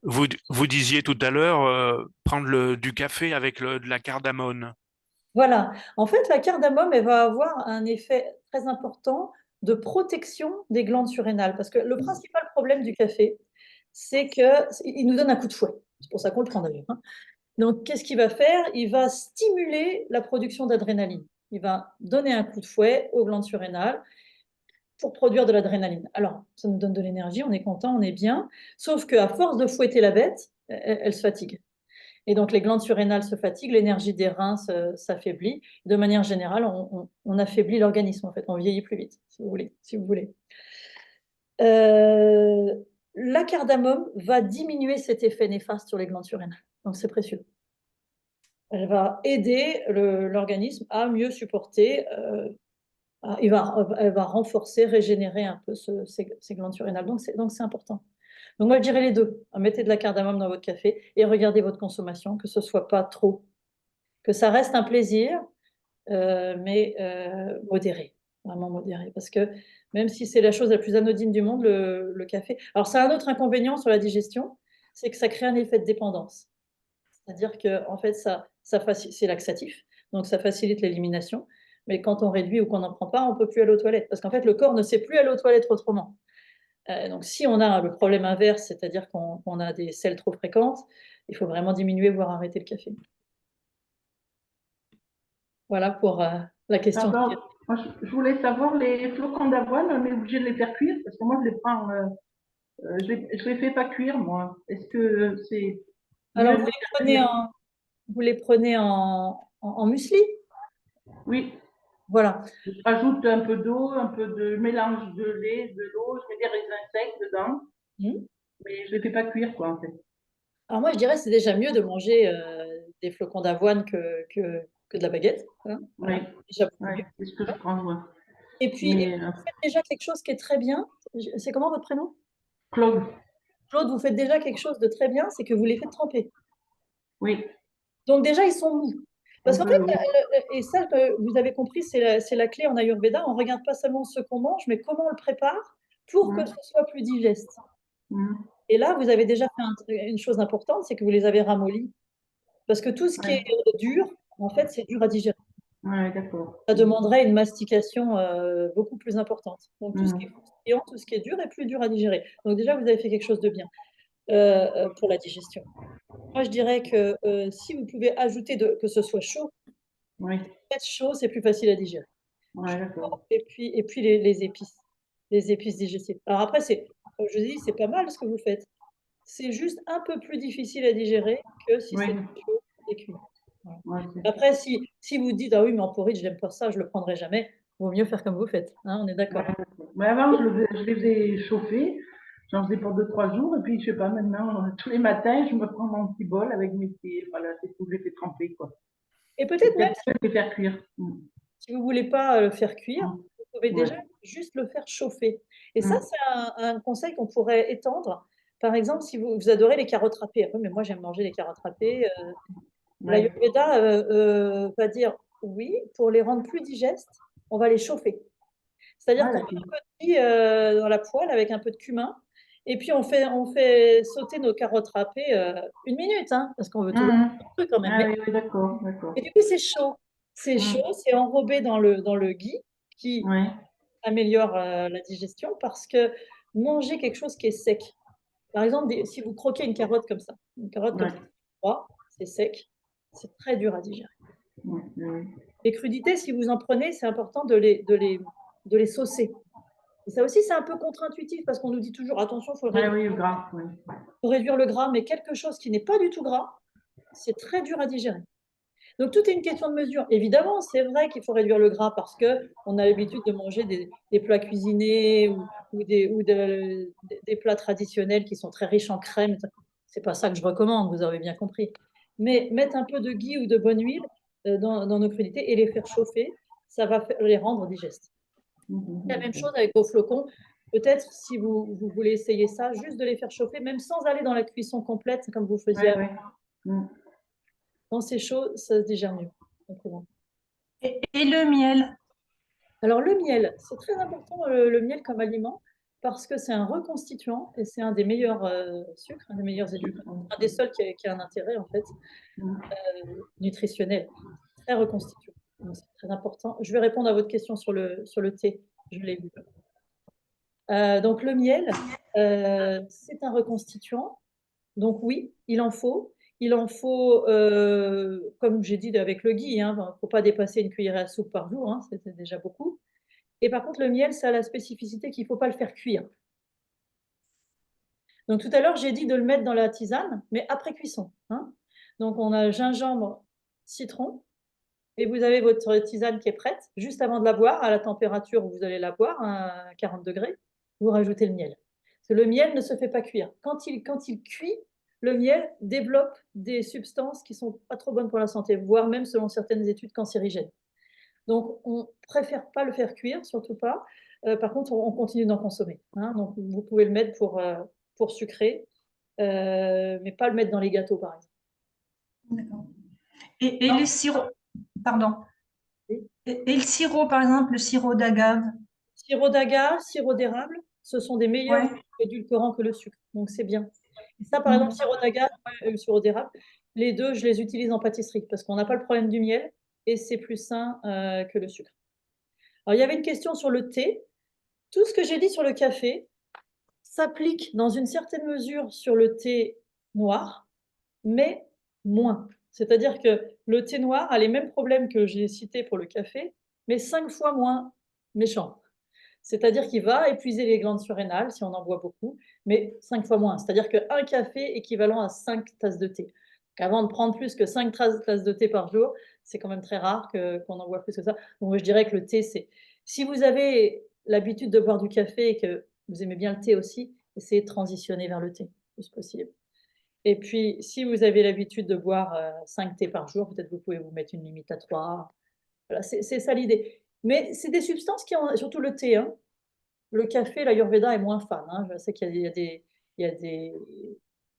Vous disiez tout à l'heure prendre du café avec de la cardamone. Voilà. En fait, la cardamome, elle va avoir un effet très important de protection des glandes surrénales. Parce que le principal problème du café, c'est qu'il nous donne un coup de fouet. C'est pour ça qu'on le prend d'ailleurs, hein. Donc, qu'est-ce qu'il va faire? Il va stimuler la production d'adrénaline. Il va donner un coup de fouet aux glandes surrénales pour produire de l'adrénaline. Alors, ça nous donne de l'énergie, on est content, on est bien. Sauf qu'à force de fouetter la bête, elle se fatigue. Et donc, les glandes surrénales se fatiguent, l'énergie des reins s'affaiblit. De manière générale, on affaiblit l'organisme, en fait. On vieillit plus vite, si vous voulez. Si vous voulez. La cardamome va diminuer cet effet néfaste sur les glandes surrénales. Donc, c'est précieux. Elle va aider l'organisme à mieux supporter, elle va renforcer, régénérer un peu ces glandes surrénales. Donc, c'est important. Donc, moi, je dirais les deux. Mettez de la cardamome dans votre café et regardez votre consommation, que ce ne soit pas trop, que ça reste un plaisir, mais modéré, vraiment modéré. Parce que même si c'est la chose la plus anodine du monde, le café. Alors, ça a un autre inconvénient sur la digestion, c'est que ça crée un effet de dépendance. C'est-à-dire que, en fait, c'est laxatif, donc ça facilite l'élimination. Mais quand on réduit ou qu'on n'en prend pas, on ne peut plus aller aux toilettes. Parce qu'en fait, le corps ne sait plus aller aux toilettes autrement. Donc, si on a le problème inverse, c'est-à-dire qu'on a des selles trop fréquentes, il faut vraiment diminuer, voire arrêter le café. Voilà pour la question du café. D'accord. Moi, je voulais savoir les flocons d'avoine, on est obligé de les faire cuire parce que moi, je les prends, je les fais pas cuire, moi. Est-ce que c'est Alors, mieux de les faire cuire? vous les prenez en muesli. Oui, Voilà. je rajoute un peu d'eau, un peu de mélange de lait, de l'eau, je mets des raisins secs dedans, Mhm. mais je les fais pas cuire, quoi, en fait. Alors, moi, je dirais que c'est déjà mieux de manger des flocons d'avoine que de la baguette, hein. Oui, Voilà. Déjà beaucoup ouais, mieux. c'est ce que je prends, ouais. Et puis, Mais vous faites déjà quelque chose qui est très bien. C'est comment votre prénom? Claude, Claude, vous faites déjà quelque chose de très bien, c'est que vous les faites tremper. oui, Donc déjà, ils sont mous. Parce un qu'en fait, peu, oui. et ça, vous avez compris, c'est la clé en Ayurveda. On ne regarde pas seulement ce qu'on mange, mais comment on le prépare pour que ce Hum, soit plus digeste. hum, Et là, vous avez déjà fait une chose importante, c'est que vous les avez ramollis. Parce que tout ce qui est ouais, dur, en fait, c'est dur à digérer. ouais, d'accord. Ça demanderait une mastication beaucoup plus importante. Donc tout ce qui est Hum, croustillant, tout ce qui est dur est plus dur à digérer. Donc déjà, vous avez fait quelque chose de bien pour la digestion. Moi, je dirais que si vous pouvez ajouter que ce soit chaud, oui, être chaud, c'est plus facile à digérer. ouais, d'accord. Chaud, et puis les épices digestives. Alors après, comme je dis, c'est pas mal ce que vous faites. C'est juste un peu plus difficile à digérer que si Oui, c'est chaud et cuit. Voilà. ouais, Après, si vous dites, ah oui, mais en porridge, j'aime pas ça, je le prendrai jamais, vaut mieux faire comme vous faites, hein, on est ouais, d'accord. d'accord. Mais avant, je les faisais chauffer. J'en faisais pour 2, 3 jours. Et puis, je sais pas, maintenant, tous les matins, je me prends mon petit bol avec mes pieds. Voilà, c'est tout, je les fais tremper, quoi. Et C'est peut-être même peut-être mieux de les faire cuire. si vous voulez pas le faire cuire, Mm. vous pouvez Ouais. déjà juste le faire chauffer. Et ça, Mm. c'est un conseil qu'on pourrait étendre. Par exemple, si vous adorez les carottes râpées, ah oui, mais moi j'aime manger les carottes râpées. Ouais. L'Ayurveda va dire oui, pour les rendre plus digestes, on va les chauffer. C'est-à-dire Ah, qu'on met d'accord. un peu de riz dans la poêle avec un peu de cumin, et puis on fait sauter nos carottes râpées 1 minute, hein, parce qu'on veut toujours Mm. un truc quand même. Ah oui, oui, d'accord, d'accord. Et du coup, c'est chaud. C'est Mm. chaud, c'est enrobé dans le ghee qui Ouais. améliore la digestion parce que manger quelque chose qui est sec, par exemple, si vous croquez une carotte comme Ouais. ça, c'est froid, c'est sec, c'est très dur à digérer. Ouais, ouais. Les crudités, si vous en prenez, c'est important de les saucer. Et ça aussi, c'est un peu contre-intuitif parce qu'on nous dit toujours, attention, il faut Ouais, réduire, oui, grave, oui. faut réduire le gras, mais quelque chose qui n'est pas du tout gras, c'est très dur à digérer. Donc, tout est une question de mesure. Évidemment, c'est vrai qu'il faut réduire le gras parce qu'on a l'habitude de manger des plats cuisinés ou des plats traditionnels qui sont très riches en crème. C'est pas ça que je recommande, vous avez bien compris. Mais mettre un peu de ghee ou de bonne huile dans nos crudités et les faire chauffer, ça va les rendre digestes. La même chose D'accord. avec vos flocons. Peut-être, si vous voulez essayer ça, juste de les faire chauffer, même sans aller dans la cuisson complète, comme vous faisiez Ouais, avant. ouais. Mm. Quand c'est chaud, ça se digère mieux, simplement. Et le miel? Alors, le miel, c'est très important, le miel comme aliment, parce que c'est un reconstituant et c'est un des meilleurs sucres, un des meilleurs édulcorants, un des seuls qui a un intérêt, en fait, Mm. nutritionnel. très reconstituant. Donc, c'est très important. Je vais répondre à votre question sur le thé. Je l'ai vu. Donc, le miel, c'est un reconstituant. Donc, oui, il en faut. Il en faut, comme j'ai dit avec le ghee, il ne faut pas dépasser une cuillerée à soupe par jour, c'était déjà beaucoup. Et par contre, le miel, ça a la spécificité qu'il ne faut pas le faire cuire. Donc, tout à l'heure, j'ai dit de le mettre dans la tisane, mais après cuisson. Donc, on a gingembre, citron, et vous avez votre tisane qui est prête. Juste avant de la boire, à la température où vous allez la boire, à 40 degrés, vous rajoutez le miel. Parce que le miel ne se fait pas cuire. Quand il cuit, le miel développe des substances qui ne sont pas trop bonnes pour la santé, voire même, selon certaines études, cancérigènes. Donc, on ne préfère pas le faire cuire, surtout pas. Par contre, on continue d'en consommer. Donc, vous pouvez le mettre pour sucrer, mais pas le mettre dans les gâteaux, par exemple. D'accord. Et les sirops, pardon. Oui. Et le sirop, par exemple, le sirop d'agave. Sirop d'agave, sirop d'érable, ce sont des meilleurs Ouais. édulcorants que le sucre. Donc, c'est bien. Et ça, par exemple, sirop d'agave et le sirop d'érable, les deux, je les utilise en pâtisserie parce qu'on n'a pas le problème du miel et c'est plus sain que le sucre. Alors, il y avait une question sur le thé. Tout ce que j'ai dit sur le café s'applique dans une certaine mesure sur le thé noir, mais moins. C'est-à-dire que le thé noir a les mêmes problèmes que j'ai cités pour le café, mais 5 fois moins méchant. C'est-à-dire qu'il va épuiser les glandes surrénales si on en boit beaucoup, mais 5 fois moins. C'est-à-dire qu'un café équivalent à 5 tasses de thé. Donc avant de prendre plus que 5 tasses de thé par jour, c'est quand même très rare qu'on en boit plus que ça. Donc je dirais que le thé, c'est... Si vous avez l'habitude de boire du café et que vous aimez bien le thé aussi, essayez de transitionner vers le thé, le plus possible. Et puis, si vous avez l'habitude de boire 5 thés par jour, peut-être vous pouvez vous mettre une limite à 3. Voilà, c'est ça l'idée. Mais c'est des substances qui ont, surtout le thé, le café, l'Ayurveda est moins fan. Je sais qu'il y a des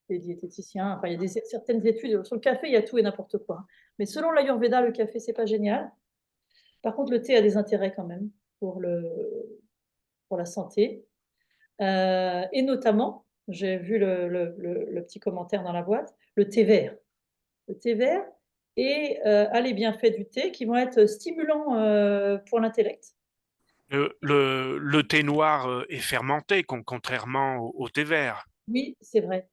diététiciens, enfin, il y a certaines études. Sur le café, il y a tout et n'importe quoi. Mais selon l'Ayurveda, le café, c'est pas génial. Par contre, le thé a des intérêts quand même pour la santé. Et notamment, j'ai vu le petit commentaire dans la boîte, le thé vert. Le thé vert a les bienfaits du thé qui vont être stimulants pour l'intellect. Le thé noir est fermenté, contrairement au thé vert. Oui, c'est vrai.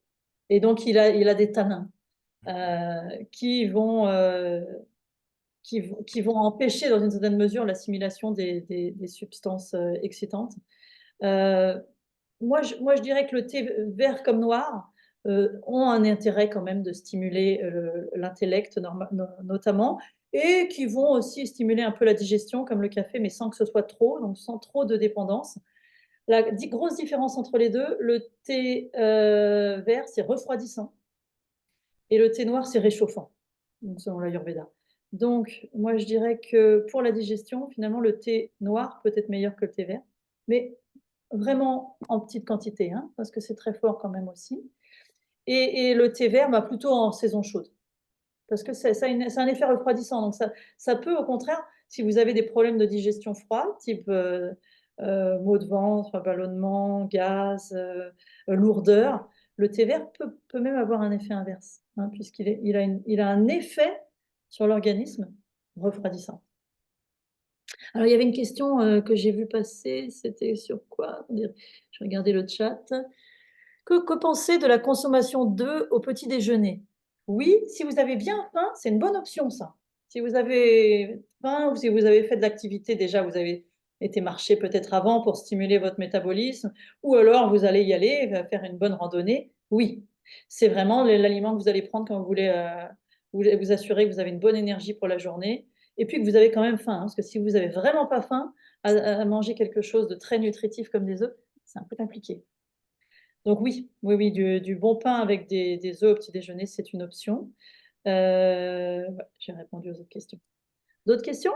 Et donc, il a des tanins qui vont empêcher, dans une certaine mesure, l'assimilation des substances excitantes. Moi, je dirais que le thé vert comme noir ont un intérêt quand même de stimuler l'intellect notamment, et qui vont aussi stimuler un peu la digestion comme le café, mais sans que ce soit trop, donc sans trop de dépendance. La grosse différence entre les deux, le thé vert, c'est refroidissant, et le thé noir, c'est réchauffant, donc selon l'Ayurveda. Donc, moi, je dirais que pour la digestion, finalement, le thé noir peut être meilleur que le thé vert, mais vraiment en petite quantité, parce que c'est très fort quand même aussi. Et le thé vert, plutôt en saison chaude, parce que c'est un effet refroidissant. Donc, ça peut, au contraire, si vous avez des problèmes de digestion froide, type maux de ventre, ballonnement, gaz, lourdeur, le thé vert peut même avoir un effet inverse, puisqu'il a un effet sur l'organisme refroidissant. Alors, il y avait une question que j'ai vue passer, c'était sur quoi? Je regardais le chat. Que penser de la consommation d'œufs au petit déjeuner? Oui, si vous avez bien faim, c'est une bonne option, ça. Si vous avez faim ou si vous avez fait de l'activité, déjà, vous avez été marcher peut-être avant pour stimuler votre métabolisme, ou alors vous allez y aller, faire une bonne randonnée. Oui, c'est vraiment l'aliment que vous allez prendre quand vous voulez vous assurer que vous avez une bonne énergie pour la journée, et puis que vous avez quand même faim, parce que si vous n'avez vraiment pas faim, à manger quelque chose de très nutritif comme des œufs, c'est un peu compliqué. Donc oui, du bon pain avec des œufs au petit déjeuner, c'est une option. J'ai répondu aux autres questions. D'autres questions?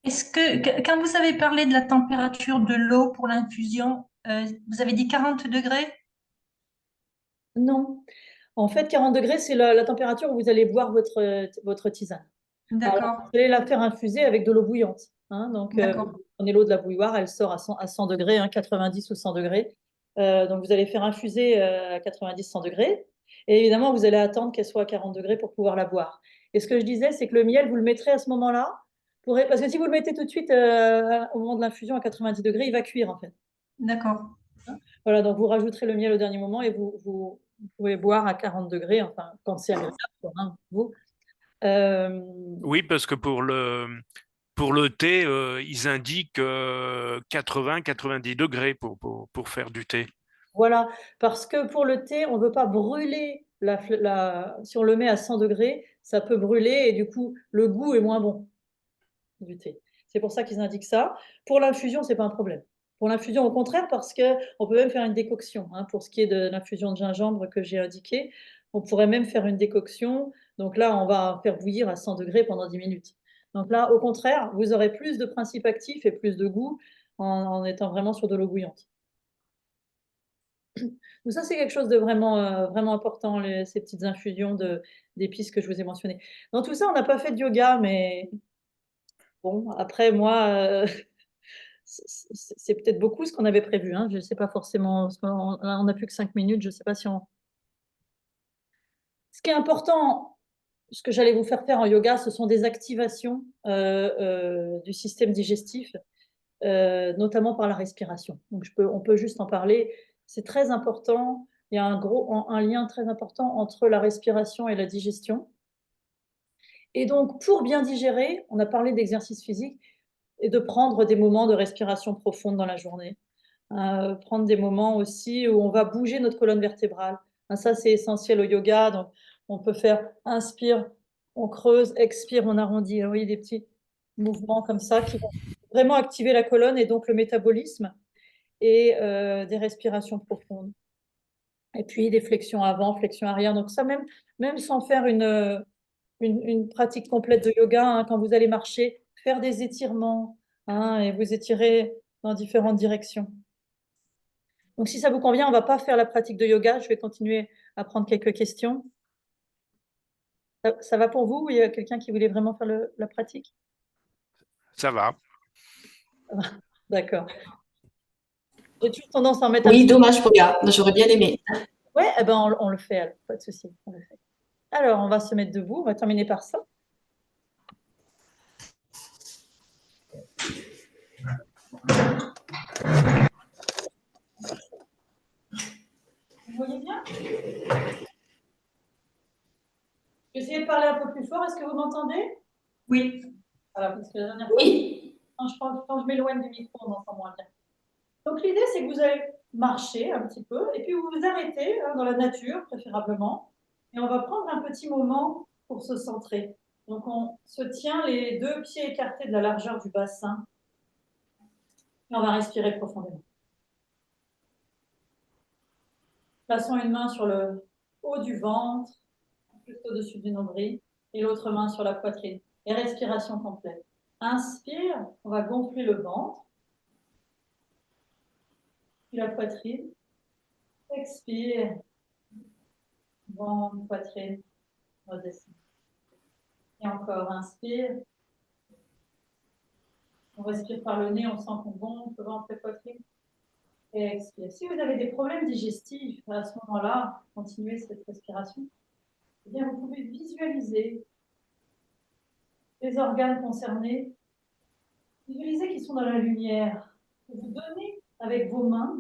Est-ce que, quand vous avez parlé de la température de l'eau pour l'infusion, vous avez dit 40 degrés? Non. En fait, 40 degrés, c'est la température où vous allez boire votre tisane. Alors, D'accord, vous allez la faire infuser avec de l'eau bouillante. Donc, d'accord. vous prenez l'eau de la bouilloire, elle sort à 100 degrés, 90 ou 100 degrés. Donc, vous allez faire infuser à 90-100 degrés. Et évidemment, vous allez attendre qu'elle soit à 40 degrés pour pouvoir la boire. Et ce que je disais, c'est que le miel, vous le mettrez à ce moment-là, parce que si vous le mettez tout de suite au moment de l'infusion à 90 degrés, il va cuire en fait. D'accord. Voilà, donc vous rajouterez le miel au dernier moment et vous pouvez boire à 40 degrés, enfin, quand c'est agréable, hein, vous. Oui, parce que pour le thé, ils indiquent 80-90 degrés pour faire du thé. Voilà, parce que pour le thé, on ne veut pas brûler si on le met à 100 degrés, ça peut brûler et du coup, le goût est moins bon du thé. C'est pour ça qu'ils indiquent ça. Pour l'infusion, c'est pas un problème. Pour l'infusion, au contraire, parce qu'on peut même faire une décoction. Hein, pour ce qui est de l'infusion de gingembre que j'ai indiqué, on pourrait même faire une décoction. Donc là, on va faire bouillir à 100 degrés pendant 10 minutes. Donc là, au contraire, vous aurez plus de principes actifs et plus de goût en étant vraiment sur de l'eau bouillante. Donc ça, c'est quelque chose de vraiment, vraiment important, ces petites infusions d'épices que je vous ai mentionnées. Dans tout ça, on n'a pas fait de yoga, mais bon, après, moi, c'est peut-être beaucoup ce qu'on avait prévu. Hein. Je ne sais pas forcément. On n'a plus que 5 minutes. Je ne sais pas si on. Ce qui est important, ce que j'allais vous faire en yoga, ce sont des activations du système digestif, notamment par la respiration. Donc, on peut juste en parler. C'est très important. Il y a un lien très important entre la respiration et la digestion. Et donc, pour bien digérer, on a parlé d'exercice physique et de prendre des moments de respiration profonde dans la journée. Prendre des moments aussi où on va bouger notre colonne vertébrale. Ça, c'est essentiel au yoga. Donc, on peut faire inspire, on creuse, expire, on arrondit. Vous voyez, des petits mouvements comme ça qui vont vraiment activer la colonne et donc le métabolisme et des respirations profondes. Et puis des flexions avant, flexions arrière. Donc ça, même sans faire une pratique complète de yoga, hein, quand vous allez marcher, faire des étirements hein, et vous étirez dans différentes directions. Donc, si ça vous convient, on ne va pas faire la pratique de yoga. Je vais continuer à prendre quelques questions. Ça va pour vous ou il y a quelqu'un qui voulait vraiment faire la pratique? Ça va. D'accord. J'ai toujours tendance à en mettre un Oui, petit peu. dommage pour Léa. J'aurais bien aimé. Ouais, eh ben on le fait, alors, pas de souci. On le fait. Alors, on va se mettre debout. On va terminer par ça. Vous voyez bien? Essayez de parler un peu plus fort. Est-ce que vous m'entendez? Oui. Voilà, parce que la dernière fois, Oui. quand je m'éloigne du micro, on entend moins bien. Donc, l'idée, c'est que vous allez marcher un petit peu et puis vous vous arrêtez hein, dans la nature, préférablement. Et on va prendre un petit moment pour se centrer. Donc, on se tient les 2 pieds écartés de la largeur du bassin et on va respirer profondément. Plaçons une main sur le haut du ventre, juste au-dessus du nombril, et l'autre main sur la poitrine. Et respiration complète. Inspire, on va gonfler le ventre, puis la poitrine. Expire, ventre, poitrine, redescend. Et encore, inspire. On respire par le nez, on sent qu'on gonfle, ventre et poitrine. Et expire. Si vous avez des problèmes digestifs, à ce moment-là, continuez cette respiration. Eh bien, vous pouvez visualiser les organes concernés, visualiser qu'ils sont dans la lumière. Vous donnez avec vos mains,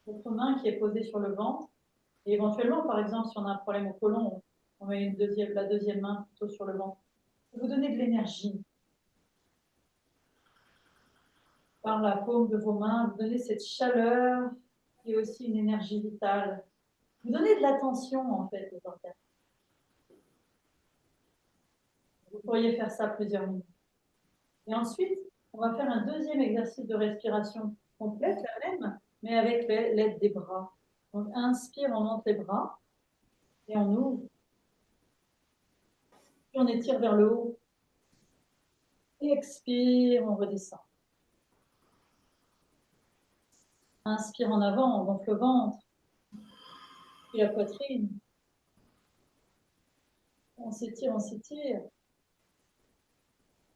votre main qui est posée sur le ventre, et éventuellement, par exemple, si on a un problème au côlon, on met la deuxième main plutôt sur le ventre. Vous donnez de l'énergie. Par la paume de vos mains, vous donnez cette chaleur et aussi une énergie vitale. Vous donnez de l'attention, en fait, aux organes. Vous pourriez faire ça plusieurs minutes. Et ensuite, on va faire un deuxième exercice de respiration complète, la même, mais avec l'aide des bras. Donc, inspire, on monte les bras et on ouvre. Puis on étire vers le haut. Et expire, on redescend. Inspire en avant, on gonfle le ventre. Puis la poitrine. On s'étire, on s'étire.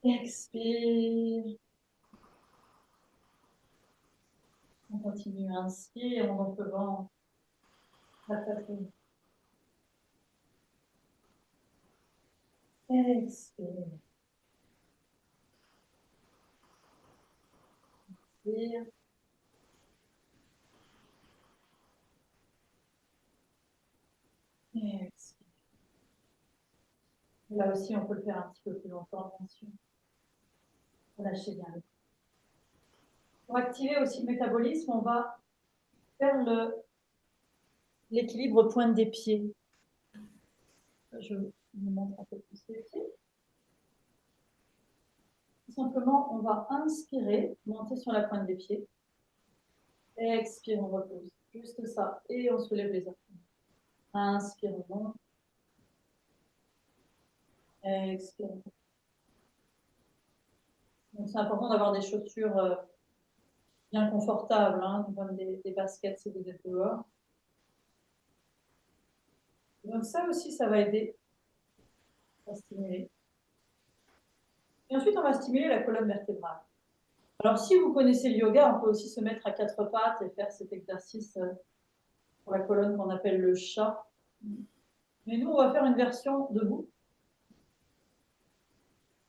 Expire. On continue. Inspire, on gonfle le ventre. La poitrine. Expire. Inspire. Et expire. Là aussi, on peut le faire un petit peu plus longtemps, bien sûr. Relâchez bien le corps. Pour activer aussi le métabolisme, on va faire l'équilibre pointe des pieds. Je vous montre un peu plus les pieds. Tout simplement, on va inspirer, monter sur la pointe des pieds. Expire, on repose. Juste ça. Et on soulève les orteils. Inspire, on monte. Expire. Donc, c'est important d'avoir des chaussures bien confortables, hein, comme des baskets si vous êtes dehors. Donc, ça aussi, ça va aider à stimuler. Et ensuite, on va stimuler la colonne vertébrale. Alors, si vous connaissez le yoga, on peut aussi se mettre à quatre pattes et faire cet exercice pour la colonne qu'on appelle le chat. Mais nous, on va faire une version debout.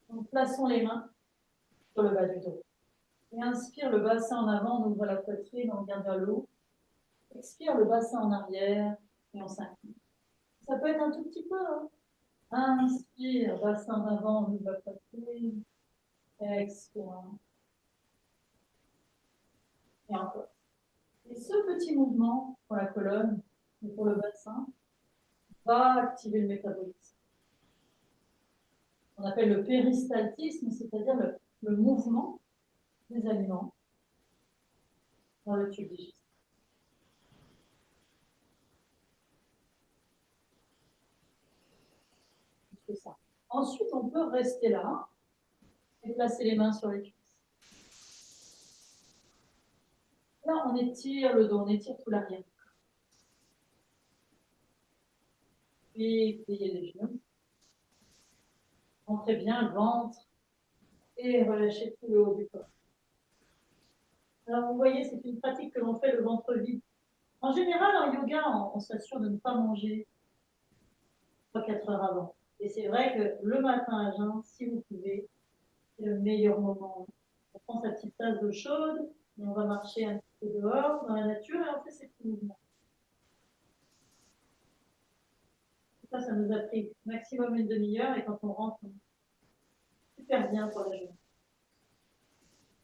Donc, plaçons les mains sur le bas du dos. Et inspire, le bassin en avant, on ouvre la poitrine, on regarde vers le haut. Expire, le bassin en arrière et on s'incline. Ça peut être un tout petit peu. Hein. Inspire, bassin en avant, on ouvre la poitrine. Expire. Et encore. Et ce petit mouvement pour la colonne et pour le bassin va activer le métabolisme. On appelle le péristaltisme, c'est-à-dire le mouvement des aliments dans le tube digestif. C'est ça. Ensuite, on peut rester là et placer les mains sur les cuisses. Là, on étire le dos, on étire tout l'arrière. Puis, pliez les genoux. Rentrez bien le ventre et relâchez tout le haut du corps. Alors, vous voyez, c'est une pratique que l'on fait le ventre vide. En général, en yoga, on s'assure de ne pas manger 3-4 heures avant. Et c'est vrai que le matin à jeun, si vous pouvez, c'est le meilleur moment. On prend sa petite tasse d'eau chaude, et on va marcher un petit peu dehors, dans la nature, et on fait ces petits mouvements. Ça nous a pris maximum une demi-heure, et quand on rentre, on est super bien pour la journée.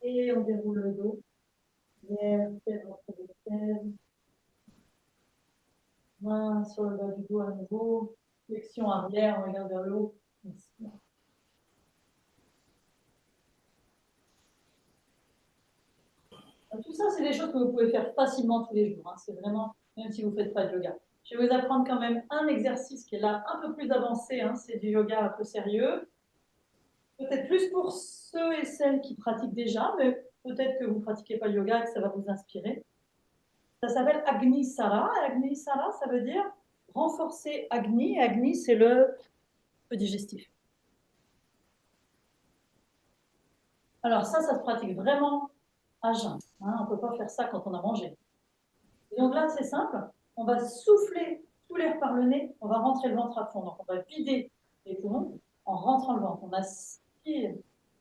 Et on déroule le dos. Vertèbre entre vertèbre. Main sur le bas du dos à nouveau. Flexion arrière, on regarde vers le haut. Inspire. Tout ça, c'est des choses que vous pouvez faire facilement tous les jours. Hein. C'est vraiment, même si vous ne faites pas de yoga. Je vais vous apprendre quand même un exercice qui est là un peu plus avancé. Hein. C'est du yoga un peu sérieux. Peut-être plus pour ceux et celles qui pratiquent déjà, mais peut-être que vous ne pratiquez pas le yoga et que ça va vous inspirer. Ça s'appelle Agni Sara. Agni Sara, ça veut dire renforcer Agni. Agni, c'est le digestif. Alors ça se pratique vraiment à jeun. Hein. On ne peut pas faire ça quand on a mangé. Et donc là, c'est simple. On va souffler tout l'air par le nez. On va rentrer le ventre à fond. Donc on va vider les poumons en rentrant le ventre. On aspire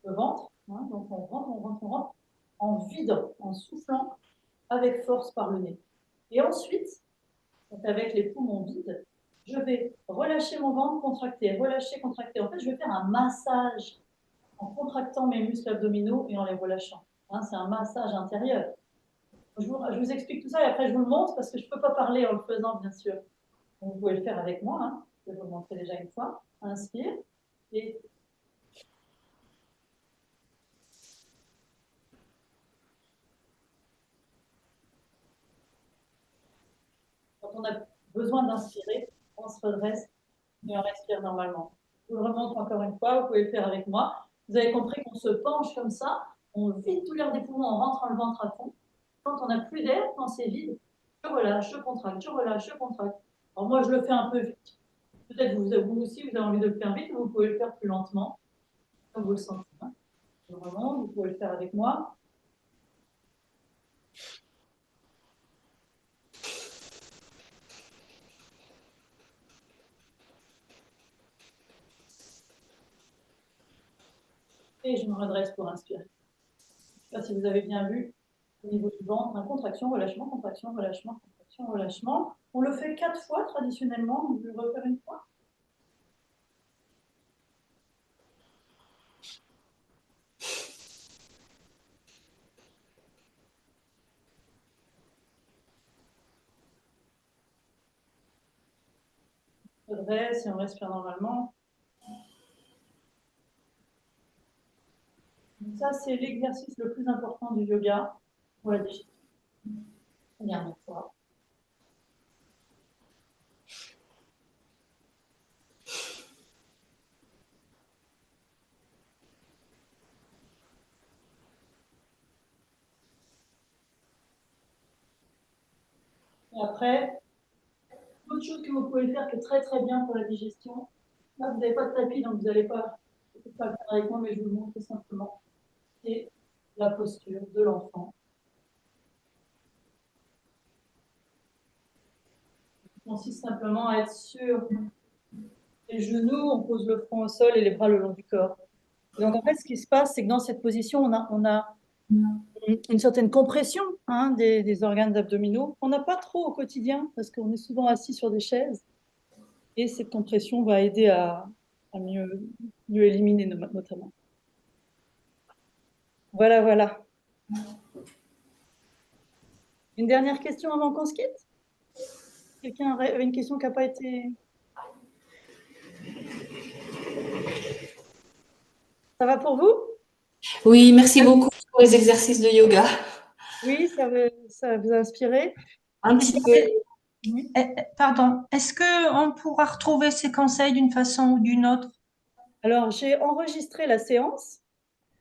le ventre. Hein. Donc on rentre en vidant, en soufflant avec force par le nez. Et ensuite, donc avec les poumons vides, je vais relâcher mon ventre, contracter, relâcher, contracter. En fait, je vais faire un massage en contractant mes muscles abdominaux et en les relâchant. Hein, c'est un massage intérieur. Je vous explique tout ça et après je vous le montre parce que je ne peux pas parler en le faisant, bien sûr. Donc, vous pouvez le faire avec moi. Hein. Je vais vous le montrer déjà une fois. Inspire. Et quand on a besoin d'inspirer, on se redresse et on respire normalement. Je vous le remontre encore une fois. Vous pouvez le faire avec moi. Vous avez compris qu'on se penche comme ça. On vide tout l'air des poumons en rentrant le ventre à fond. Quand on n'a plus d'air, quand c'est vide, je relâche, je contracte, je relâche, je contracte. Alors moi, je le fais un peu vite. Peut-être vous aussi, vous avez envie de le faire vite, ou vous pouvez le faire plus lentement, comme vous le sentez. Hein. Je remonte, vous pouvez le faire avec moi. Et je me redresse pour inspirer. Je ne sais pas si vous avez bien vu au niveau du ventre, hein, contraction, relâchement, contraction, relâchement, contraction, relâchement. On le fait 4 fois traditionnellement, donc je vais le refaire une fois. On se redresse et on respire normalement. Donc ça, c'est l'exercice le plus important du yoga pour la digestion. Dernière fois. Et après, autre chose que vous pouvez faire qui est très très bien pour la digestion, là vous n'avez pas de tapis donc vous n'allez pas le faire avec moi, mais je vous le montre simplement, c'est la posture de l'enfant. Il consiste simplement à être sur les genoux, on pose le front au sol et les bras le long du corps. Et donc en fait, ce qui se passe, c'est que dans cette position, on a une certaine compression hein, des organes abdominaux. On n'a pas trop au quotidien parce qu'on est souvent assis sur des chaises. Et cette compression va aider à mieux éliminer notamment. Voilà, voilà. Une dernière question avant qu'on se quitte? Quelqu'un avait une question qui n'a pas été... Ça va pour vous? Oui, merci beaucoup pour les exercices de yoga. Oui, ça vous a inspiré? Un petit peu. Oui. Pardon, est-ce qu'on pourra retrouver ces conseils d'une façon ou d'une autre? Alors, j'ai enregistré la séance.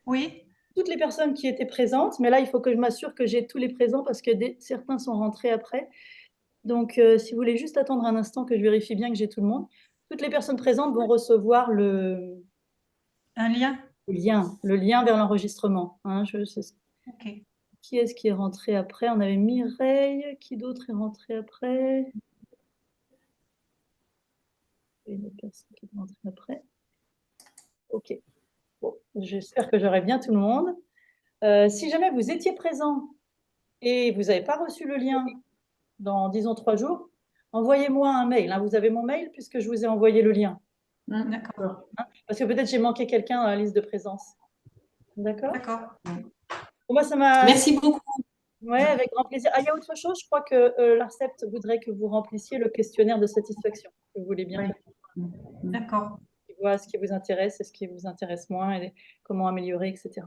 Oui. Toutes les personnes qui étaient présentes, mais là, il faut que je m'assure que j'ai tous les présents parce que certains sont rentrés après. Donc, si vous voulez juste attendre un instant que je vérifie bien que j'ai tout le monde. Toutes les personnes présentes vont recevoir Un lien? le lien vers l'enregistrement. Hein, Ok. Qui est-ce qui est rentré après? On avait Mireille. Qui d'autre est rentré après? Une autre personne qui est rentrée après. Ok. Bon, j'espère que j'aurai bien tout le monde. Si jamais vous étiez présent et vous n'avez pas reçu le lien dans, disons, 3 jours, envoyez-moi un mail. Hein. Vous avez mon mail puisque je vous ai envoyé le lien. D'accord. Hein, parce que peut-être j'ai manqué quelqu'un dans la liste de présence. D'accord? D'accord. Pour moi, ça m'a... Merci beaucoup. Oui, avec grand plaisir. Ah, il y a autre chose, je crois que l'ARCEP voudrait que vous remplissiez le questionnaire de satisfaction. Vous voulez bien faire. D'accord. Voir ce qui vous intéresse et ce qui vous intéresse moins et comment améliorer, etc.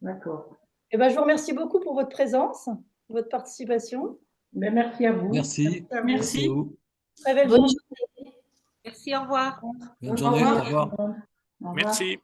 D'accord. Eh ben, je vous remercie beaucoup pour votre présence, votre participation. Ben, merci à vous. Merci. Merci. à vous. Très belle Bonne journée. journée. Merci, au revoir. Bonne journée. Au revoir. Au revoir. Merci.